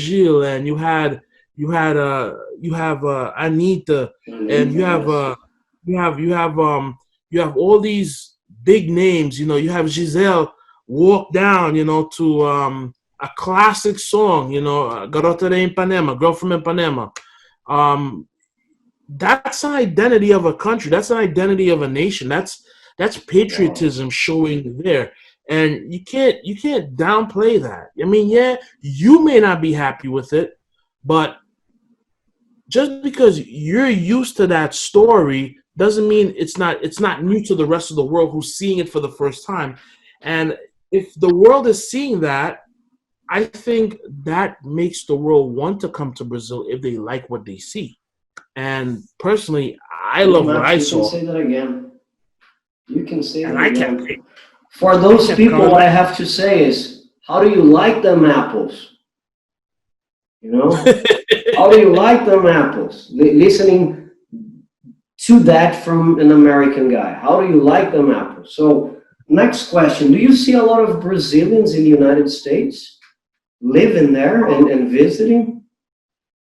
B: Gil, and you have Anita, and you have all these big names. You have Giselle walk down, to a classic song, Garota de Ipanema, Girl from Ipanema. That's an identity of a country. That's an identity of a nation. That's patriotism showing there. And you can't downplay that. I mean, yeah, you may not be happy with it, but just because you're used to that story doesn't mean it's not new to the rest of the world who's seeing it for the first time. And if the world is seeing that, I think that makes the world want to come to Brazil if they like what they see. And personally, I love what I saw.
A: Say that again. You can say
B: and
A: that
B: I kept
A: again. For those people,
B: coming
A: what I
B: back.
A: have to say is, how do you like them apples? You know, how do you like them apples? Listening to that from an American guy. How do you like them apples? So, next question. Do you see a lot of Brazilians in the United States living there and visiting?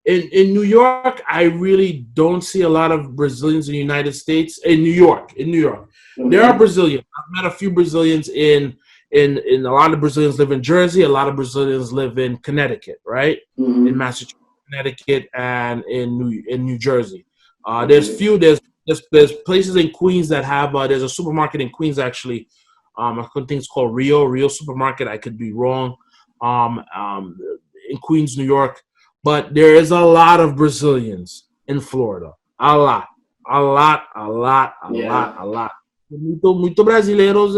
B: In New York, I really don't see a lot of Brazilians in the United States. In New York, there are
A: Okay.
B: Brazilians. I've met a few Brazilians in a lot of Brazilians live in Jersey. A lot of Brazilians live in Connecticut, right? In
A: Mm-hmm.
B: Massachusetts, Connecticut, and in New Jersey.
A: Okay.
B: There's places in Queens that have there's a supermarket in Queens actually. I think it's called Rio Supermarket. I could be wrong. Um, um, in Queens, New York, but there is a lot of Brazilians in Florida. A lot, a lot, a lot, a lot,
A: Yeah.
B: a lot. Muito brasileiros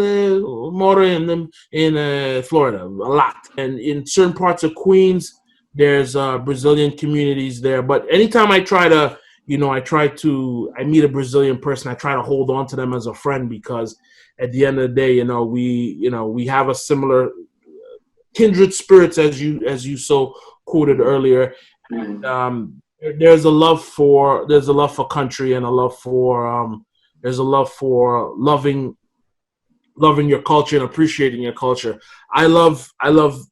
B: moram in Florida, a lot. And in certain parts of Queens, there's Brazilian communities there. But anytime I try to, I meet a Brazilian person, I try to hold on to them as a friend because at the end of the day, we have a similar kindred spirits as you so quoted earlier.
A: Mm-hmm.
B: There's a love for country and there's a love for loving your culture and appreciating your culture. I love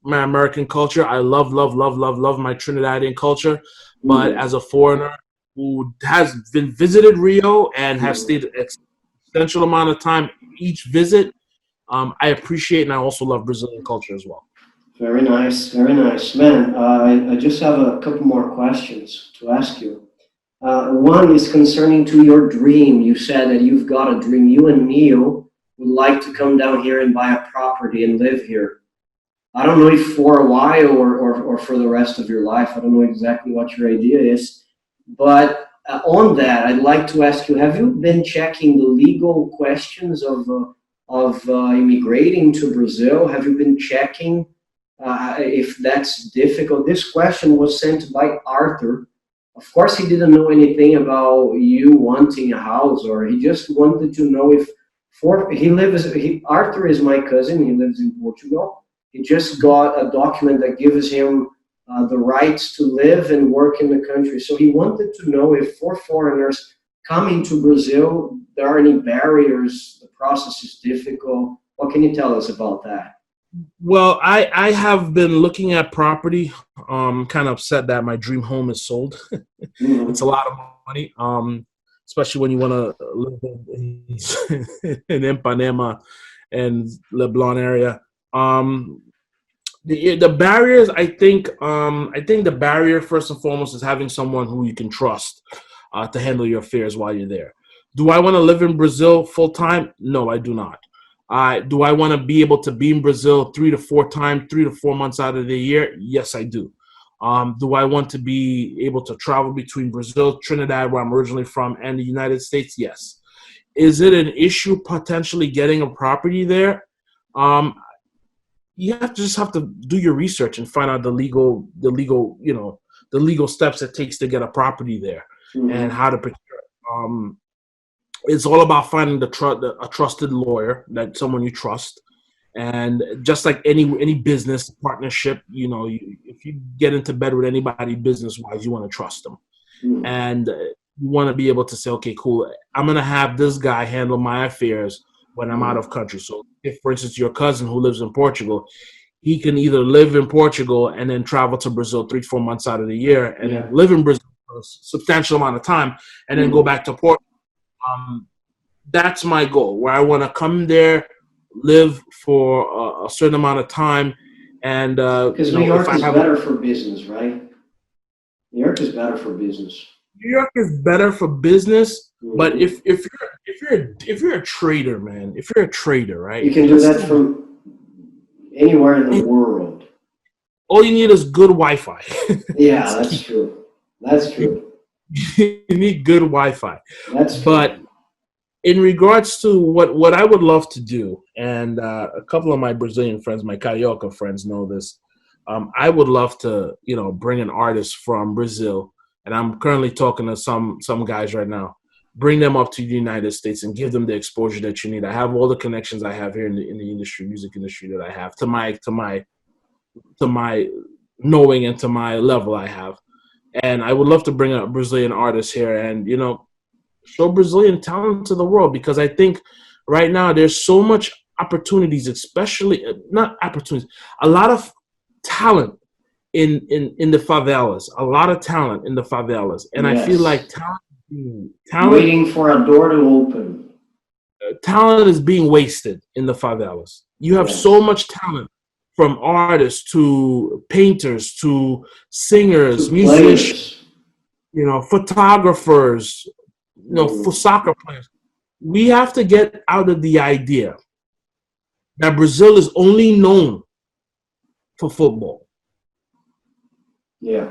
B: my American culture. I love my Trinidadian culture. But
A: Mm-hmm.
B: as a foreigner who has been visited Rio and has stayed an extensive amount of time each visit, I appreciate and I also love Brazilian culture as well.
A: Very nice, man. I just have a couple more questions to ask you. One is concerning to your dream. You said that you've got a dream. You and Neil would like to come down here and buy a property and live here. I don't know if for a while or for the rest of your life. I don't know exactly what your idea is. But on that, I'd like to ask you, have you been checking the legal questions of immigrating to Brazil? Have you been checking if that's difficult? This question was sent by Arthur. Of course, he didn't know anything about you wanting a house, or he just wanted to know if Arthur is my cousin. He lives in Portugal. He just got a document that gives him the rights to live and work in the country. So he wanted to know if for foreigners coming to Brazil, there are any barriers, the process is difficult. What can you tell us about that?
B: Well, I have been looking at property. Kind of upset that my dream home is sold. It's a
A: Mhm.
B: lot of money. Especially when you want to live in Ipanema and Leblon area. Um, the barriers, I think the barrier first and foremost is having someone who you can trust to handle your affairs while you're there. Do I want to live in Brazil full time? No, I do not. Do I want to be able to be in Brazil 3 to 4 months out of the year? Yes, I do. Do I want to be able to travel between Brazil, Trinidad, where I'm originally from, and the United States? Yes. Is it an issue potentially getting a property there? Um, you have to do your research and find out the legal steps it takes to get a property there and
A: Mhm.
B: how to procure it. It's all about finding a trusted lawyer, that someone you trust. And just like any business partnership, if you get into bed with anybody business wise, you want to trust them,
A: Mhm.
B: and you want to be able to say, okay, cool, I'm going to have this guy handle my affairs when I'm out of
A: Mhm.
B: country. So if, for instance, your cousin who lives in Portugal, he can either live in Portugal and then travel to Brazil 3 4 months out of the year and then
A: Yeah.
B: live in Brazil for a substantial amount of time and then go
A: Mhm.
B: back to Portugal. um, that's my goal, where I want to come there, live for a certain amount of time, and
A: Because New
B: if
A: York
B: I
A: is
B: have a
A: better for business, right? New York is better for business.
B: New York is better for business, but
A: Mhm.
B: if you're a trader, man, if you're a trader,
A: You
B: right?
A: can do that from anywhere in the world.
B: All you need is good Wi-Fi.
A: Yeah,
B: That's
A: that's
B: key.
A: true. That's true.
B: You need good Wi-Fi.
A: That's
B: But
A: true.
B: in regards to what I would love to do, and a couple of my Brazilian friends, my Carioca friends, know this. I would love to, bring an artist from Brazil, and I'm currently talking to some guys right now. bring them up to the United States and give them the exposure that you need. I have all the connections I have here in the industry, music industry, that I have to my knowing and to my level I have. And I would love to bring up Brazilian artists here and, show Brazilian talent to the world, because I think right now there's so much opportunities, especially not opportunities, a lot of talent in the favelas, a lot of talent in the favelas. And I feel like
C: Yes.
B: talent
C: Waiting for a door to open.
B: talent is being wasted in the favelas. You have so
C: Yes.
B: much talent, from artists to painters to singers,
C: To
B: musicians,
C: players.
B: photographers, for
C: Mhm.
B: soccer players. We have to get out of the idea that Brazil is only known for football.
C: Yeah.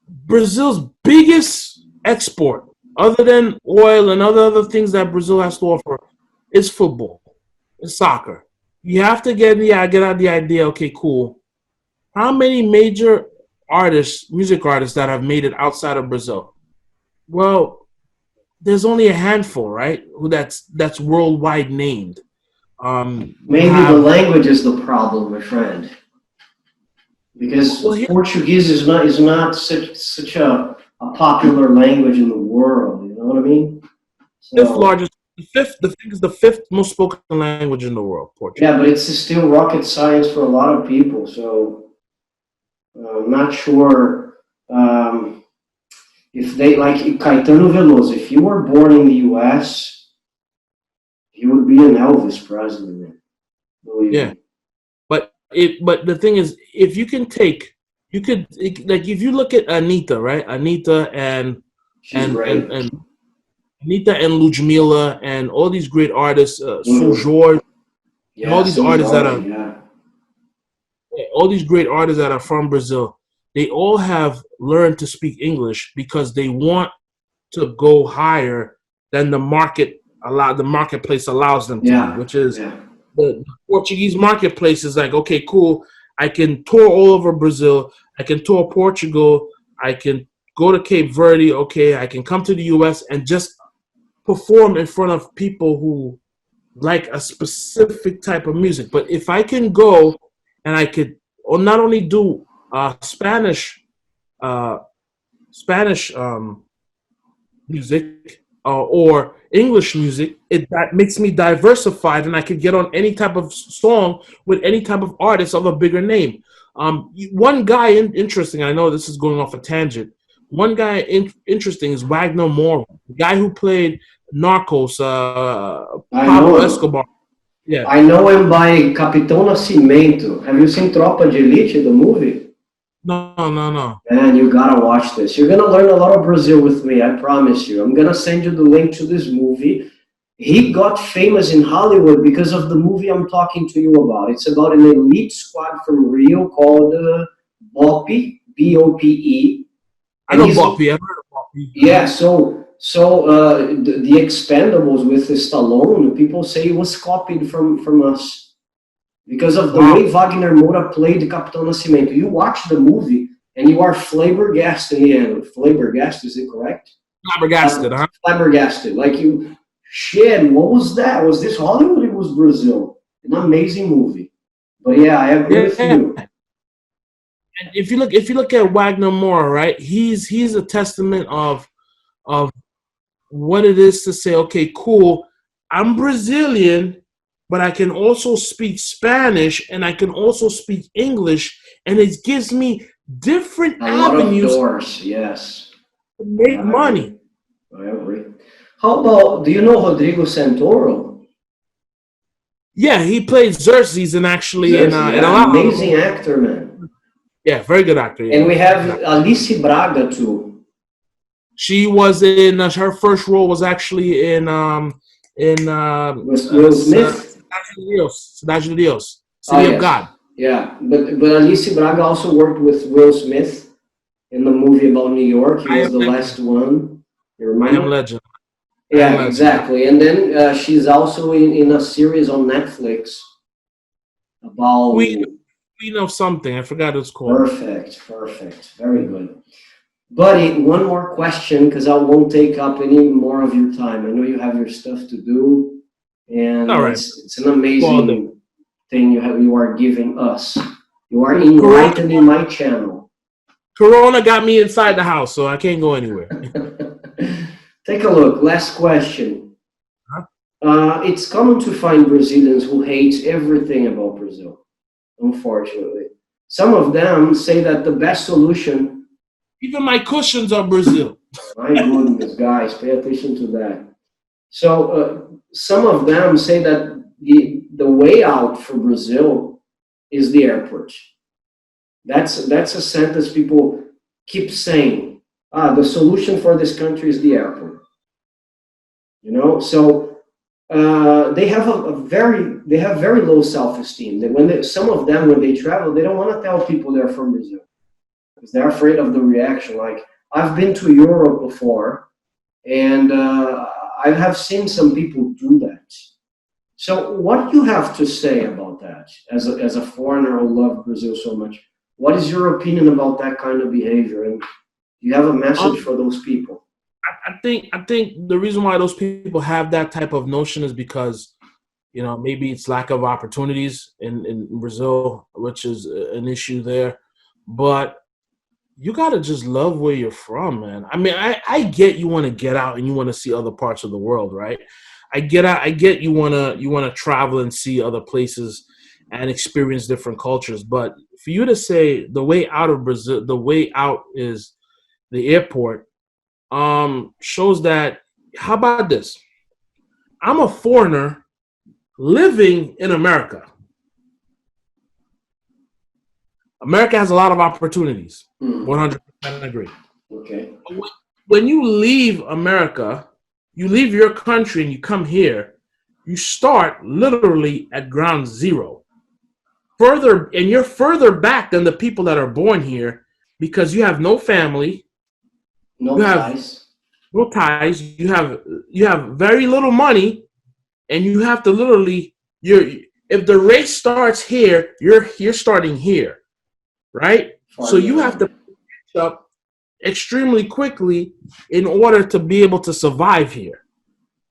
B: Brazil's biggest export, other than oil and other things that Brazil has to offer, is football, is soccer. You have to get out the idea. Okay, cool. How many major artists, music artists, that have made it outside of Brazil? Well, there's only a handful, right? Who that's worldwide named. You
C: Maybe the
B: have
C: language is the problem, my friend.
B: well,
C: Because
B: here,
C: Portuguese is not such a popular language in the world. You know what I mean?
B: fifth
C: So
B: largest, the thing is the fifth most spoken language in the world,
C: yeah,
B: Portuguese.
C: but it's still rocket science for a lot of people. So I'm not sure if they like Caetano Veloso. If you were born in the U.S., you would be an Elvis Presley, man. Believe
B: Yeah,
C: me.
B: but the thing is, if you can take, you could like if you look at Anita, right? Anita
C: She's
B: and and
C: great.
B: and Anita and Ludmilla and all these great artists, Sou
C: Hmm.
B: Jorge, and
C: Yeah, so Jorge. Yeah.
B: all these great artists that are from Brazil, they all have learned to speak English because they want to go higher than the marketplace allows them to be,
C: Yeah.
B: which is
C: Yeah.
B: the Portuguese marketplace is like, okay, cool. I can tour all over Brazil. I can tour Portugal. I can go to Cape Verde. Okay, I can come to the U.S. and just perform in front of people who like a specific type of music. But if I can go and I could, or not only do uh, Spanish music or English music, that makes me diversified, and I could get on any type of song with any type of artist of a bigger name. One guy interesting. I know this is going off a tangent. One guy interesting is Wagner Moore, the guy who played Narcos,
C: I know
B: Pablo
C: him.
B: Escobar. Yeah.
C: I know him by Capitão Nascimento. Have you seen Tropa de Elite, the movie?
B: No, no, no.
C: Man, you gotta watch this. You're gonna learn a lot of Brazil with me, I promise you. I'm gonna send you the link to this movie. He got famous in Hollywood because of the movie I'm talking to you about. It's about an elite squad from Rio called BOPE, BOPE,
B: I
C: and
B: know
C: he's
B: Boppy. I've heard of Boppy.
C: yeah. The Expendables with Stallone, people say it was copied from us because of the
B: Wow.
C: way Wagner Moura played Capitão Nascimento. You watch the movie and you are flabbergasted in the end. Flabbergasted, is it correct?
B: Flabbergasted, huh?
C: Flabbergasted. Like you, shit, what was that? Was this Hollywood? It was Brazil. An amazing movie. But yeah, I agree with
B: Yeah.
C: you.
B: And if you look at Wagner Moore, right? He's a testament of what it is to say, okay, cool, I'm Brazilian, but I can also speak Spanish and I can also speak English, and it gives me different
C: A lot of
B: avenues
C: doors, yes.
B: to make
C: I agree.
B: money.
C: I agree. How about, do you know Rodrigo Santoro?
B: Yeah, he played Xerxes and actually
C: Xerxes,
B: in a
C: yeah,
B: lot of
C: amazing actor, man.
B: yeah, very good actor.
C: And
B: Yeah,
C: we
B: very good
C: have
B: actor.
C: Alice Braga too.
B: She was in her first role was actually in
C: With Will Smith.
B: Cidade de Deus,
C: Oh
B: City of
C: yes,
B: God.
C: yeah. But Alice Braga also worked with Will Smith in the movie about New York. He
B: I
C: was
B: am
C: the
B: legend.
C: last one. You
B: I
C: remind
B: am
C: me?
B: legend. I am
C: Yeah,
B: legend.
C: exactly. And then she's also in a series on Netflix
B: Queen
C: about
B: Queen of something. I forgot what it's called.
C: perfect, perfect, very good. Buddy, one more question, because I won't take up any more of your time. I know you have your stuff to do, and
B: All right.
C: it's an
B: Well,
C: amazing thing you are giving us. You are
B: Corona,
C: enlightening my channel.
B: Corona got me inside the house, so I can't go anywhere.
C: Take a look. Last question.
B: Huh?
C: It's common to find Brazilians who hate everything about Brazil, unfortunately. Some of them say that the best solution.
B: Even my cushions are Brazil.
C: My goodness, guys, pay attention to that. So some of them say that the way out for Brazil is the airport. That's a sentence people keep saying. The solution for this country is the airport. You know, so they have they have very low self-esteem. Some of them when they travel, they don't want to tell people they're from Brazil because they're afraid of the reaction. Like I've been to Europe before, and I have seen some people do that. So what do you have to say about that as a foreigner who loves Brazil so much? What is your opinion about that kind of behavior? And do you have a message for those people?
B: I think the reason why those people have that type of notion is because, you know, maybe it's lack of opportunities in Brazil, which is an issue there. But you gotta just love where you're from, man. I mean, I get you want to get out and you want to see other parts of the world, right? I get you wanna travel and see other places and experience different cultures. But for you to say the way out of Brazil, the way out is the airport, shows that. How about this? I'm a foreigner living in America. America has a lot of opportunities. 100% agree.
C: Okay.
B: When you leave America, you leave your country and you come here, you start literally at ground zero. Further, and you're further back than the people that are born here because you have no family,
C: No
B: you have
C: ties.
B: no ties, you have very little money, and you have to literally you're if the race starts here, you're starting here, right?
C: Far
B: So you have to
C: behind.
B: catch up extremely quickly in order to be able to survive here.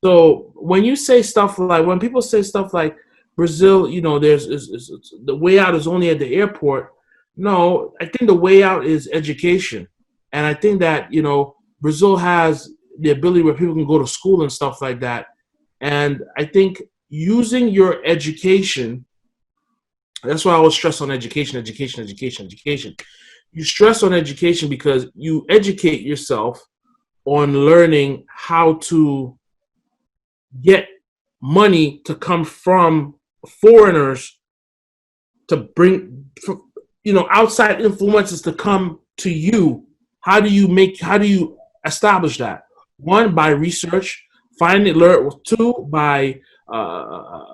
B: So when you say stuff like when people say stuff like Brazil, you know, the way out is only at the airport. No, I think the way out is education, and I think that you know Brazil has the ability where people can go to school and stuff like that. And I think using your education, that's why I always stress on education, education, education, education. You stress on education because you educate yourself on learning how to get money to come from foreigners to bring, you know, outside influences to come to you. How do you establish that? One, by research, learn. Two, by uh,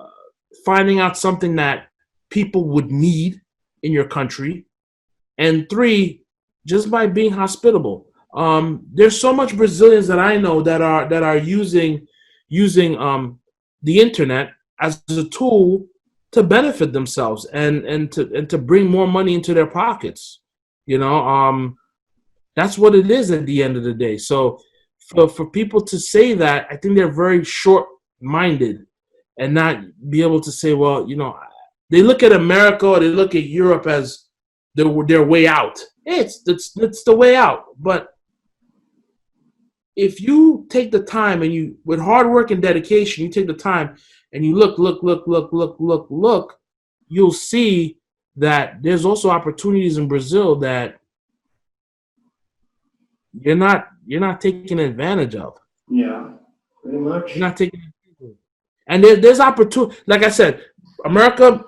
B: finding out something that people would need in your country. And three, just by being hospitable. There's so much Brazilians that I know that are using the internet as a tool to benefit themselves and to bring more money into their pockets. You know, that's what it is at the end of the day. So for people to say that, I think they're very short minded and not be able to say, well, you know, they look at America or they look at Europe as their way out. It's the way out. But if you take the time and you, with hard work and dedication, you take the time and you look, you'll see that there's also opportunities in Brazil that you're not taking advantage of.
C: Yeah, pretty much.
B: You're not taking advantage of. And there's opportunity. Like I said, America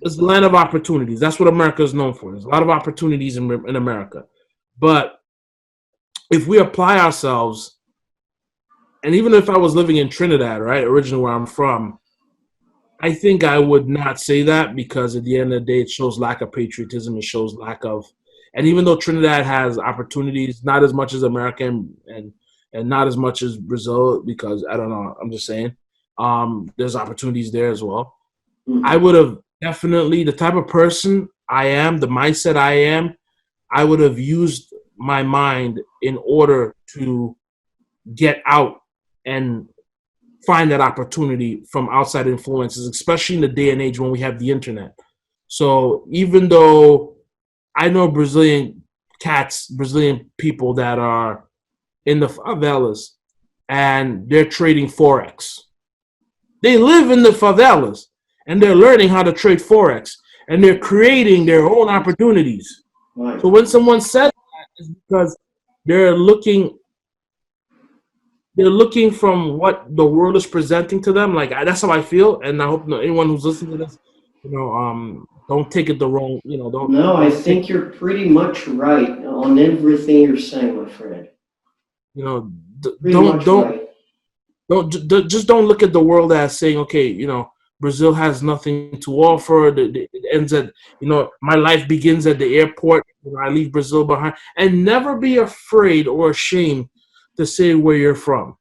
B: is the land of opportunities. That's what America is known for. There's a lot of opportunities in America. But if we apply ourselves, and even if I was living in Trinidad, right, originally where I'm from, I think I would not say that because at the end of the day, it shows lack of patriotism. It shows lack of, and even though Trinidad has opportunities, not as much as America and not as much as Brazil, because I don't know, I'm just saying, there's opportunities there as well. I would have definitely, the type of person I am, the mindset I am, I would have used my mind in order to get out and find that opportunity from outside influences, especially in the day and age when we have the internet. So even though I know Brazilian people that are in the favelas and they're trading Forex. They live in the favelas and they're learning how to trade Forex and they're creating their own opportunities.
C: Right.
B: So when someone says that, it's because they're looking from what the world is presenting to them. Like that's how I feel, and I hope anyone who's listening to this, don't take it the wrong. Don't.
C: No, I think you're pretty much right on everything you're saying, my friend.
B: Just don't look at the world as saying, okay, Brazil has nothing to offer. It ends at, my life begins at the airport. I leave Brazil behind, and never be afraid or ashamed to say where you're from.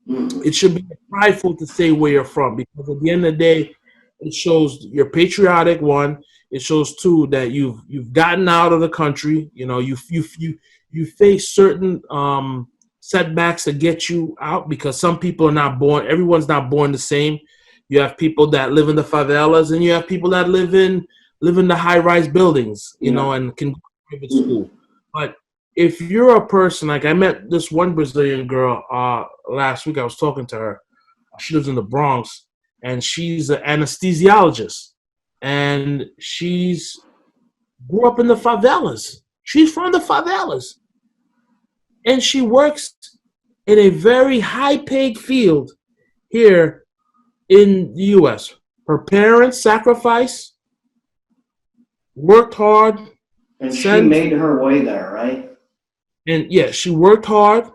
B: It should be prideful to say where you're from, because at the end of the day, it shows you're patriotic. One, it shows two that you've gotten out of the country. You face certain setbacks to get you out, because some people are not born. Everyone's not born the same. You have people that live in the favelas, and you have people that live in the high-rise buildings, and can go to private school. But if you're a person, like I met this one Brazilian girl last week, I was talking to her. She lives in the Bronx, and she's an anesthesiologist, and she's grew up in the favelas. She's from the favelas, and she works in a very high-paid field here in the U.S. Her parents sacrificed, worked hard,
C: and she made her way there, right?
B: And yeah, she worked hard,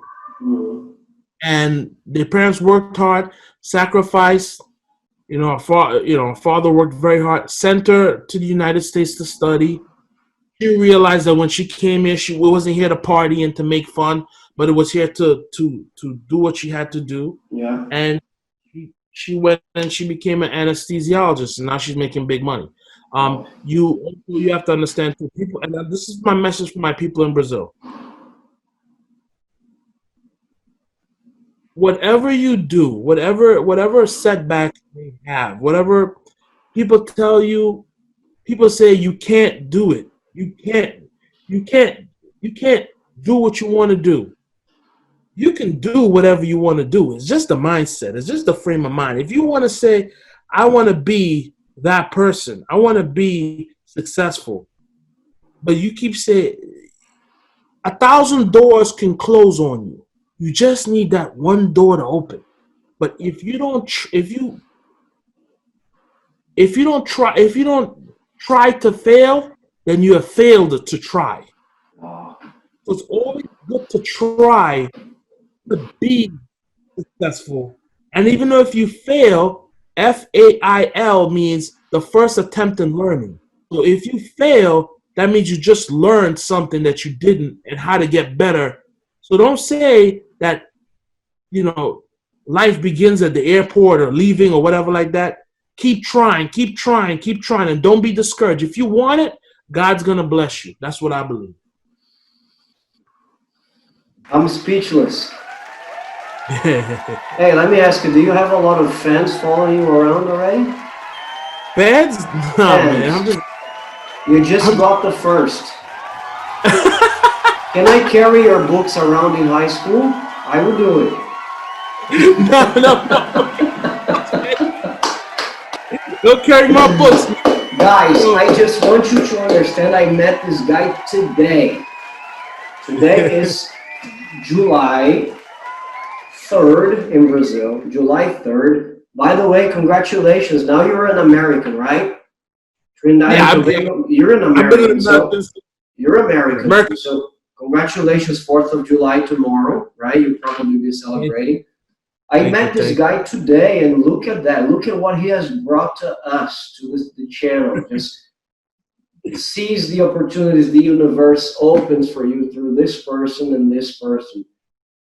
B: and their parents worked hard, sacrificed. Her father worked very hard, sent her to the United States to study. She realized that when she came here, she wasn't here to party and to make fun, but it was here to do what she had to do.
C: Yeah.
B: And she went and she became an anesthesiologist, and now she's making big money. You have to understand too, people, and this is my message for my people in Brazil. Whatever you do, whatever setback you have, whatever people tell you, people say you can't do it. You can't do what you want to do. You can do whatever you want to do. It's just a mindset. It's just a frame of mind. If you want to say, I want to be that person, I want to be successful, but you keep saying 1,000 doors can close on you. You just need that one door to open. But if you don't try to fail, then you have failed to try. So it's always good to try to be successful. And even though if you fail, FAIL means the first attempt in learning. So if you fail, that means you just learned something that you didn't and how to get better. So don't say that, life begins at the airport or leaving or whatever like that. Keep trying, and don't be discouraged. If you want it, God's going to bless you. That's what I believe.
C: I'm speechless. Hey, let me ask you, do you have a lot of fans following you around already?
B: Fans? No, man.
C: You just got the first. Can I carry your books around in high school? I would do it.
B: No. Don't carry my books.
C: Guys, I just want you to understand, I met this guy today. Today is July 3rd in Brazil, July 3rd. By the way, congratulations. Now you're an American, right? You're an American. You're American. So congratulations, 4th of July tomorrow, right? You'll probably be celebrating. I met this guy today, and look at that. Look at what he has brought to us, to the channel. Just seize the opportunities the universe opens for you through this person and this person.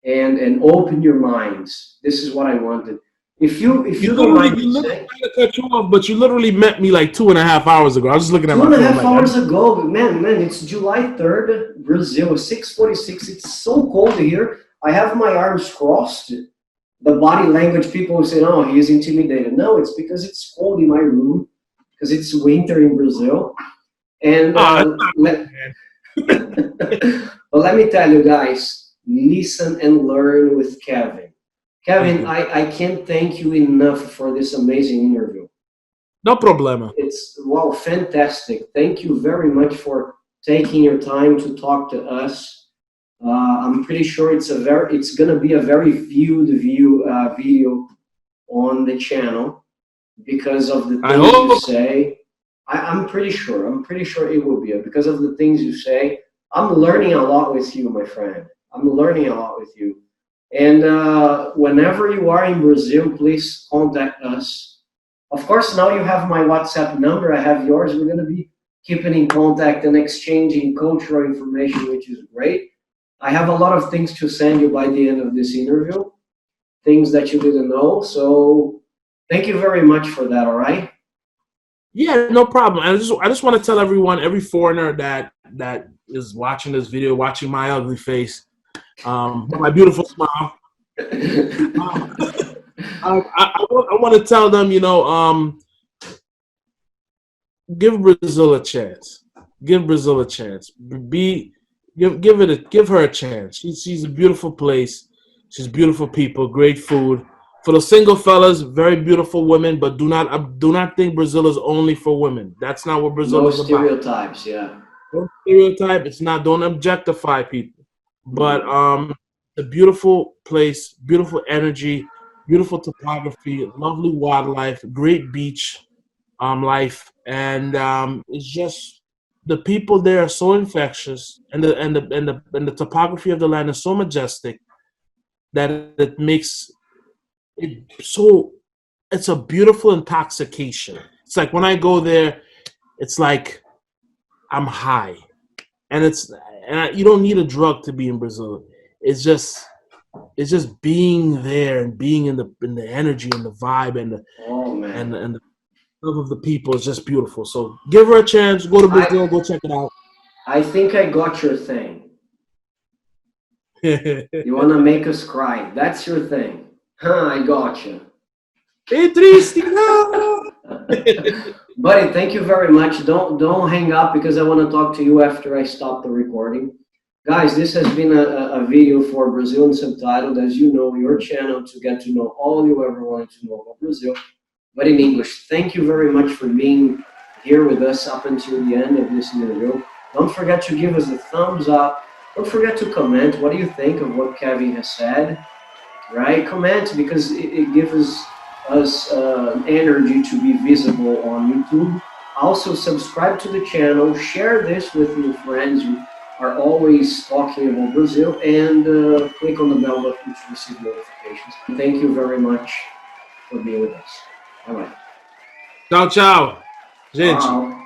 C: And open your minds. This is what I wanted. If you don't
B: literally,
C: mind
B: you
C: me
B: literally
C: saying,
B: trying to cut you off, but you literally met me like 2.5 hours ago. I was just looking at
C: two
B: my
C: and a
B: phone
C: half
B: like
C: hours ago, man, it's July 3rd, Brazil, 6:46. It's so cold here. I have my arms crossed. The body language, people say, oh, he is intimidated. No, it's because it's cold in my room, because it's winter in Brazil. And
B: that. It's not cool, man.
C: but let me tell you guys, listen and learn with Kevin.
B: Thank
C: Kevin,
B: you.
C: I can't thank you enough for this amazing interview.
B: No problema.
C: It's, wow, fantastic. Thank you very much for taking your time to talk to us. I'm pretty sure it's gonna be a very viewed video on the channel because of the
B: I
C: things you
B: hope.
C: say. I'm pretty sure. I'm pretty sure it will be because of the things you say. I'm learning a lot with you, my friend. I'm learning a lot with you. And whenever you are in Brazil, please contact us. Of course, now you have my WhatsApp number. I have yours. We're going to be keeping in contact and exchanging cultural information, which is great. I have a lot of things to send you by the end of this interview, things that you didn't know. So thank you very much for that, all right?
B: Yeah, no problem. I just want to tell everyone, every foreigner that is watching this video, watching my ugly face, my beautiful smile. I want to tell them, give Brazil a chance. Give Brazil a chance. Give her a chance. She's a beautiful place. She's beautiful people, great food. For the single fellas, very beautiful women, but do not think Brazil is only for women. That's not what Brazil
C: No
B: is about.
C: stereotypes, yeah.
B: Don't stereotype. It's not. Don't objectify people. But
C: Mhm.
B: a beautiful place, beautiful energy, beautiful topography, lovely wildlife, great beach life, and it's just the people there are so infectious, and the topography of the land is so majestic that it makes it so. It's a beautiful intoxication. It's like when I go there, it's like I'm high, and you don't need a drug to be in Brazil. It's just being there and being in the energy and the vibe
C: Oh
B: and
C: man,
B: the love of the people is just beautiful. So give her a chance. Go to Brazil.
C: I
B: Go check it out.
C: I think I got your thing. You wanna make us cry? That's your thing, huh? I got you.
B: É triste, não.
C: Buddy, thank you very much. Don't hang up because I want to talk to you after I stop the recording. Guys, this has been a video for Brazil Unsubtitled. As you know, your channel to get to know all you ever wanted to know about Brazil, but in English. Thank you very much for being here with us up until the end of this interview. Don't forget to give us a thumbs up. Don't forget to comment. What do you think of what Kevin has said? Right? Comment because it gives us energy to be visible on YouTube. Also, subscribe to the channel, share this with your friends who are always talking about Brazil, and click on the bell button to receive notifications. Thank you very much for being with us. All right.
B: Tchau, tchau. Gente.
C: Tchau.